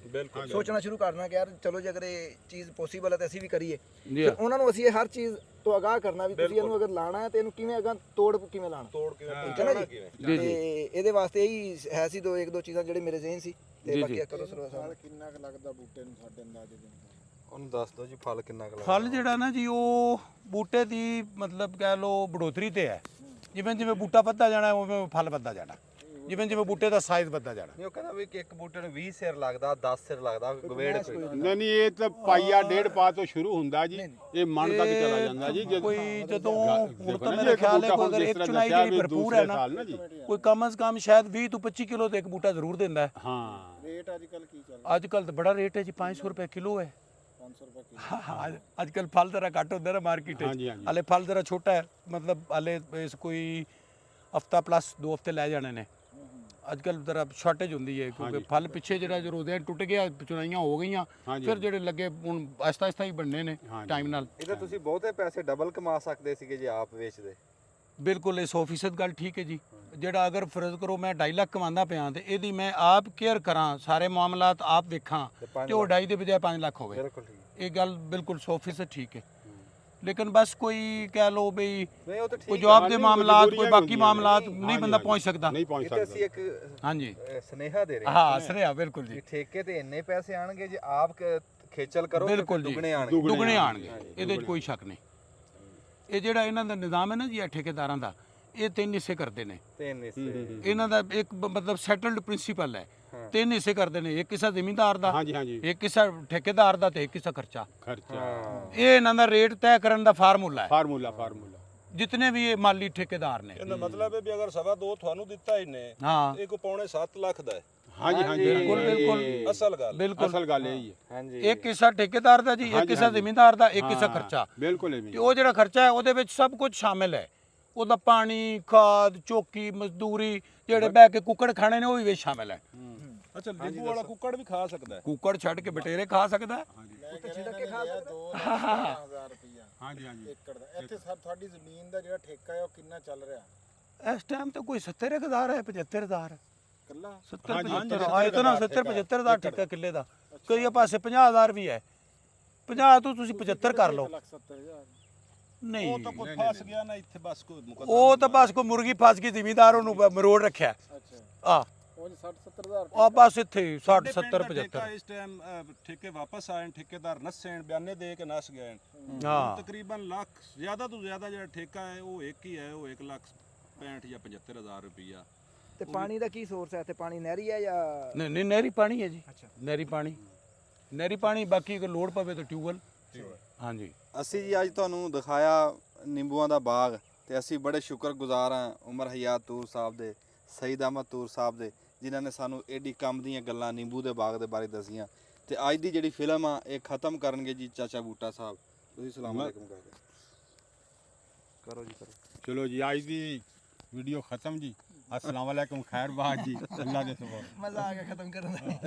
ਸੋਚਣਾ ਸ਼ੁਰੂ ਕਰਨਾ ਕਿ ਯਾਰ ਚਲੋ ਜੇ ਅਗਰ ਇਹ ਚੀਜ਼ ਪੋਸੀਬਲ ਹੈ ਤਾਂ ਅਸੀਂ ਵੀ ਕਰੀਏ। ਫਿਰ ਉਹਨਾਂ ਨੂੰ ਅਸੀਂ ਇਹ ਹਰ ਚੀਜ਼ ਤੋਂ ਆਗਾਹ ਕਰਨਾ ਵੀ ਤੁਸੀਂ ਇਹਨੂੰ ਅਗਰ ਲਾਣਾ ਹੈ ਤੇ ਇਹਨੂੰ ਕਿਵੇਂ ਅਗਾਂ ਤੋੜ ਕਿਵੇਂ ਲਾਣਾ, ਠੀਕ ਹੈ ਨਾ ਜੀ। ਤੇ ਇਹਦੇ ਵਾਸਤੇ ਇਹੀ ਹੈ ਸੀ ਇੱਕ ਦੋ ਚੀਜ਼ਾਂ ਜਿਹੜੇ ਮੇਰੇ ਜ਼ਿਹਨ ਸੀ। ਤੇ ਬਾਕੀ ਕਰੋ ਸਰਵਾ ਸਾਹਿਬ, ਕਿੰਨਾ ਕੁ ਲੱਗਦਾ ਬੂਟੇ ਨੂੰ ਸਾਡੇ ਅੰਦਾਜ਼ੇ ਦੇ? ਉਹਨੂੰ ਦੱਸ ਦਿਓ ਜੀ ਫਲ ਕਿੰਨਾ ਕੁ ਫਲ ਜਿਹੜਾ ਨਾ ਜੀ, ਉਹ ਬੂਟੇ ਦੀ ਮਤਲਬ ਕਹਿ ਲਓ ਬੜੋਤਰੀ ਤੇ ਹੈ। ਜਿਵੇਂ ਜਿਵੇਂ ਬੂਟਾ ਵੱਧਦਾ ਜਾਣਾ ਉਵੇਂ ਫਲ ਵੱਧਦਾ ਜਾਣਾ, ਜਿਵੇਂ ਜਿਵੇਂ ਬੂਟੇ ਦਾ ਸਾਈਜ਼ ਵੱਧਦਾ ਜਾਣਾ। ਨਹੀਂ, ਉਹ ਕਹਿੰਦਾ ਵੀ ਕਿ ਇੱਕ ਬੂਟੇ ਨੂੰ 20 ਸਿਰ ਲੱਗਦਾ, 10 ਸਿਰ ਲੱਗਦਾ, ਗਵੇੜ ਕੋਈ ਨਹੀਂ, ਇਹ ਤਾਂ ਪਾਈਆ 1.5 ਪਾ ਤੋਂ ਸ਼ੁਰੂ ਹੁੰਦਾ ਜੀ, ਇਹ ਮਣ ਤੱਕ ਚਲਾ ਜਾਂਦਾ ਜੀ। ਕੋਈ ਜਦੋਂ ਹੁਣ ਤਾਂ ਮੇਰਾ ਖਿਆਲ ਹੈ ਕੋਈ ਅਗਰ ਇੱਕ ਚੁਨਾਈ ਜਿਹੜੀ ਭਰਪੂਰ ਹੈ ਨਾ, ਕੋਈ ਕਮ ਸੇ ਕਮ ਸ਼ਾਇਦ 20 ਤੋਂ 25 ਕਿਲੋ ਤੇ ਇੱਕ ਬੂਟਾ ਜ਼ਰੂਰ ਦਿੰਦਾ ਹੈ। ਹਾਂ, ਰੇਟ ਅੱਜ ਕੱਲ ਕੀ ਚੱਲ ਅੱਜ ਕੱਲ ਤਾਂ ਬੜਾ ਰੇਟ ਹੈ ਜੀ, 500 ਰੁਪਏ ਕਿਲੋ ਹੈ। 500 ਰੁਪਏ ਕਿਲੋ। ਹਾਂ, ਅੱਜ ਕੱਲ ਫਲ ਜ਼ਰਾ ਘੱਟ ਹੁੰਦਾ ਨਾ ਮਾਰਕੀਟ ਵਿੱਚ, ਹਲੇ ਫਲ ਜ਼ਰਾ ਛੋਟਾ ਹੈ, ਮਤਲਬ ਹਲੇ ਇਸ ਕੋਈ ਹਫਤਾ ਪਲੱਸ 2 ਹਫਤੇ ਲੈ ਜਾਣੇ ਨੇ। ਅੱਜ ਕੱਲ ਜ਼ਰਾ ਸ਼ਾਰਟੇਜ ਹੁੰਦੀ ਹੈ ਕਿਉਂਕਿ ਫਲ ਪਿੱਛੇ ਜਿਹੜਾ ਜੋ ਰੋਜ਼ੇ ਟੁੱਟ ਗਿਆ, ਚੁਨਾਈਆਂ ਹੋ ਗਈਆਂ, ਫਿਰ ਜਿਹੜੇ ਲੱਗੇ ਹੁਣ ਆਹਿਸਤਾ ਆਹਿਸਤਾ ਹੀ ਬਣਨੇ ਨੇ ਟਾਈਮ ਨਾਲ। ਇਹਦਾ ਤੁਸੀਂ ਬਹੁਤੇ ਪੈਸੇ ਡਬਲ ਕਮਾ ਸਕਦੇ ਸੀਗੇ ਜੇ ਆਪ ਵੇਚਦੇ। ਬਿਲਕੁਲ, ਇਹ 100% ਗੱਲ ਠੀਕ ਹੈ ਜੀ। ਜਿਹੜਾ ਅਗਰ ਫਰਜ਼ ਕਰੋ ਮੈਂ 2.5 ਲੱਖ ਕਮਾਉਂਦਾ ਪਿਆ ਤੇ ਇਹਦੀ ਮੈਂ ਆਪ ਕੇਅਰ ਕਰਾਂ, ਸਾਰੇ ਮਾਮਲਾਤ ਆਪ ਵੇਖਾਂ, ਤੇ ਉਹ 2.5 ਦੇ ਬਜਾਏ 5 ਲੱਖ ਹੋਵੇ। ਬਿਲਕੁਲ ਠੀਕ, ਇਹ ਗੱਲ ਬਿਲਕੁਲ 100% ਠੀਕ ਹੈ। ਲੇਕਿਨ ਬਸ ਕੋਈ ਕਹਿ ਲੋ ਬਈ ਨਹੀਂ ਉਹ ਤਾਂ ਠੀਕ ਕੋਈ ਜਵਾਬ ਦੇ ਮਾਮਲਾਤ, ਕੋਈ ਬਾਕੀ ਮਾਮਲਾਤ ਨਹੀਂ ਬੰਦਾ ਪਹੁੰਚ ਸਕਦਾ। ਨਹੀਂ ਪਹੁੰਚ ਸਕਦਾ। ਅਸੀਂ ਇੱਕ ਹਾਂਜੀ ਸੁਨੇਹਾ ਦੇ ਰਹੇ ਹਾਂ, ਸੁਨੇਹਾ ਬਿਲਕੁਲ ਜੀ। ਠੇਕੇ ਤੇ ਇੰਨੇ ਪੈਸੇ ਆਣਗੇ, ਜੇ ਆਪ ਖੇਚਲ ਕਰੋ ਬਿਲਕੁਲ ਜੀ, ਦੁੱਗਣੇ ਆਣਗੇ, ਦੁੱਗਣੇ ਆਣਗੇ, ਇਹਦੇ 'ਚ ਕੋਈ ਸ਼ੱਕ ਨਹੀਂ। ਇਹ ਜਿਹੜਾ ਇਹਨਾਂ ਦਾ ਨਿਜ਼ਾਮ ਹੈ ਨਾ ਜੀ, ਇਹ ਠੇਕੇਦਾਰਾਂ ਦਾ, ਇਹ 3 ਹਿੱਸੇ ਕਰਦੇ ਨੇ। 3 ਹਿੱਸੇ ਇਹਨਾਂ ਦਾ ਇੱਕ ਮਤਲਬ ਸੈਟਲਡ ਪ੍ਰਿੰਸੀਪਲ ਹੈ, 3 ਹਿੱਸੇ ਕਰਦੇ ਨੇ। ਇੱਕ ਹਿੱਸਾ ਜ਼ਿਮੀਂਦਾਰ ਦਾ, ਇੱਕ ਹਿੱਸਾ ਠੇਕੇਦਾਰ ਦਾ, ਤੇ ਇੱਕ ਹਿੱਸਾ ਖਰਚਾ। ਇਹ ਇਹਨਾਂ ਦਾ ਰੇਟ ਤੈਅ ਕਰਨ ਦਾ ਫਾਰਮੂਲਾ ਹੈ। ਫਾਰਮੂਲਾ ਜਿਤਨੇ ਵੀ ਇਹ ਮਾਲੀ ਠੇਕੇਦਾਰ ਨੇ, ਇਹਦਾ ਮਤਲਬ ਹੈ ਵੀ ਅਗਰ 2.25 ਤੁਹਾਨੂੰ ਦਿੱਤਾ ਇਹਨੇ, ਹਾਂ, ਇਹ ਕੋ ਪੌਣੇ 7 ਲੱਖ ਦਾ ਹੈ। ਹਾਂਜੀ, ਬਿਲਕੁਲ ਬਿਲਕੁਲ ਅਸਲ ਗੱਲ ਇਹ ਹੀ ਹੈ। ਹਾਂਜੀ, ਇੱਕ ਹਿੱਸਾ ਠੇਕੇਦਾਰ ਦਾ ਜੀ, ਇੱਕ ਹਿੱਸਾ ਜ਼ਿਮੀਂਦਾਰ ਦਾ, ਇੱਕ ਹਿੱਸਾ ਖਰਚਾ। ਬਿਲਕੁਲ, ਤੇ ਉਹ ਜਿਹੜਾ ਖਰਚਾ ਹੈ ਉਹਦੇ ਵਿੱਚ ਸਭ ਕੁਝ ਸ਼ਾਮਿਲ ਹੈ। ਉਹਦਾ ਪਾਣੀ, ਖਾਦ, ਚੌਕੀ, ਮਜ਼ਦੂਰੀ, ਜਿਹੜੇ ਬਹਿ ਕੇ ਕੁੱਕੜ ਖਾਣੇ ਨੇ ਉਹ ਵੀ ਵਿੱਚ ਸ਼ਾਮਿਲ ਹੈ। ਅੱਛਾ, ਨਿੰਬੂ ਵਾਲਾ ਕੁੱਕੜ ਵੀ ਖਾ ਸਕਦਾ ਹੈ? ਕੁੱਕੜ ਛੱਡ ਕੇ ਬਟੇਰੇ ਖਾ ਸਕਦਾ ਹੈ। ਉੱਤੇ ਛਿੜਕ ਕੇ ਖਾ ਸਕਦਾ। 2,00,000 ਰੁਪਇਆ ਏਕੜ ਦਾ। ਇੱਥੇ ਸਰ ਤੁਹਾਡੀ ਜ਼ਮੀਨ ਦਾ ਜਿਹੜਾ ਠੇਕਾ ਹੈ ਉਹ ਕਿੰਨਾ ਚੱਲ ਰਿਹਾ ਇਸ ਟਾਈਮ ਤੇ ਕੋਈ 70,000 ਹੈ, 75,000 ਹੈ, ਕੱਲਾ 70-75 ਆਏ ਤਾਂ ਨਾ 70-75 ਦਾ ਠੇਕਾ ਕਿੱਲੇ ਦਾ। ਕਈ ਪਾਸੇ 50,000 ਵੀ ਹੈ। 50 ਤੋਂ ਤੁਸੀਂ 75 ਕਰ ਲਓ। 1,70,000 ਨਹੀਂ ਉਹ ਤਾਂ ਕੋਈ ਫਸ ਗਿਆ ਨਾ ਇੱਥੇ ਬਸ ਕੋਈ ਮੁਕੱਦਮਾ ਉਹ ਤਾਂ ਬਸ ਕੋਈ ਮੁਰਗੀ ਫਸ ਗਈ ਜ਼ਿਮੀਦਾਰ ਉਹਨੂੰ ਮਰੋੜ ਰੱਖਿਆ ਆ ਉਹ 60-70 ਆ ਬਸ ਇੱਥੇ 60 ਸਾਡੇ ਪਿੰਡ 70 ਦਾ ਠੇਕਾ 75 ਇਸ ਟਾਈਮ ਠੇਕੇ ਵਾਪਸ ਆਏ ਠੇਕੇਦਾਰ ਨੱਸੇਣ ਬਿਆਨੇ ਦੇ ਕੇ ਨੱਸ ਗਏ ਹਾਂ ਤਕਰੀਬਨ ਲੱਖ ਜ਼ਿਆਦਾ ਤੋਂ ਜ਼ਿਆਦਾ ਜਿਹੜਾ ਠੇਕਾ ਹੈ ਉਹ ਇੱਕ ਹੀ ਹੈ, ਉਹ 1,65,000 ਜਾਂ 75,000 ਰੁਪਈਆ। ਤੇ ਪਾਣੀ ਦਾ ਕੀ ਸੋਰਸ ਹੈ? ਤੇ ਪਾਣੀ ਨਹਿਰੀ ਹੈ ਜਾਂ ਨਹੀਂ ਨਹੀਂ ਨਹਿਰੀ ਪਾਣੀ ਹੈ ਜੀ, ਨਹਿਰੀ ਪਾਣੀ ਬਾਕੀ ਅਗਰ ਲੋੜ ਪਵੇ ਤਾਂ ਟਿਊਬਵੈਲ। ਹਾਂਜੀ ਅਸੀਂ ਜੀ ਅੱਜ ਤੁਹਾਨੂੰ ਦਿਖਾਇਆ ਨਿੰਬੂਆਂ ਦਾ ਬਾਗ ਤੇ ਅਸੀਂ ਬੜੇ ਸ਼ੁਕਰਗੁਜ਼ਾਰ ਹਾਂ ਉਮਰ ਹਯਾਤ ਤੂਰ ਸਾਹਿਬ ਦੇ, ਸਈਦ ਅਹਿਮਦ ਤੂਰ ਸਾਹਿਬ ਦੇ, ਜਿਨ੍ਹਾਂ ਨੇ ਸਾਨੂੰ ਏਡੀ ਕੰਮ ਦੀਆਂ ਗੱਲਾਂ ਨਿੰਬੂ ਦੇ ਬਾਗ ਦੇ ਬਾਰੇ ਦੱਸੀਆਂ। ਤੇ ਅੱਜ ਦੀ ਜਿਹੜੀ ਫਿਲਮ ਆ ਇਹ ਖਤਮ ਕਰਨਗੇ ਜੀ ਚਾਚਾ ਬੂਟਾ ਸਾਹਿਬ। ਤੁਸੀਂ ਸਲਾਮ ਅਲੈਕੁਮ ਕਰੋ ਜੀ ਕਰੋ। ਚਲੋ ਜੀ ਅੱਜ ਦੀ ਵੀਡੀਓ ਖਤਮ ਜੀ। अस्सलाम वालेकुम, खैर बात जी, अल्लाह के सपोर्ट। ਮਜ਼ਾ ਆ ਗਿਆ ਖਤਮ ਕਰਨ ਦਾ।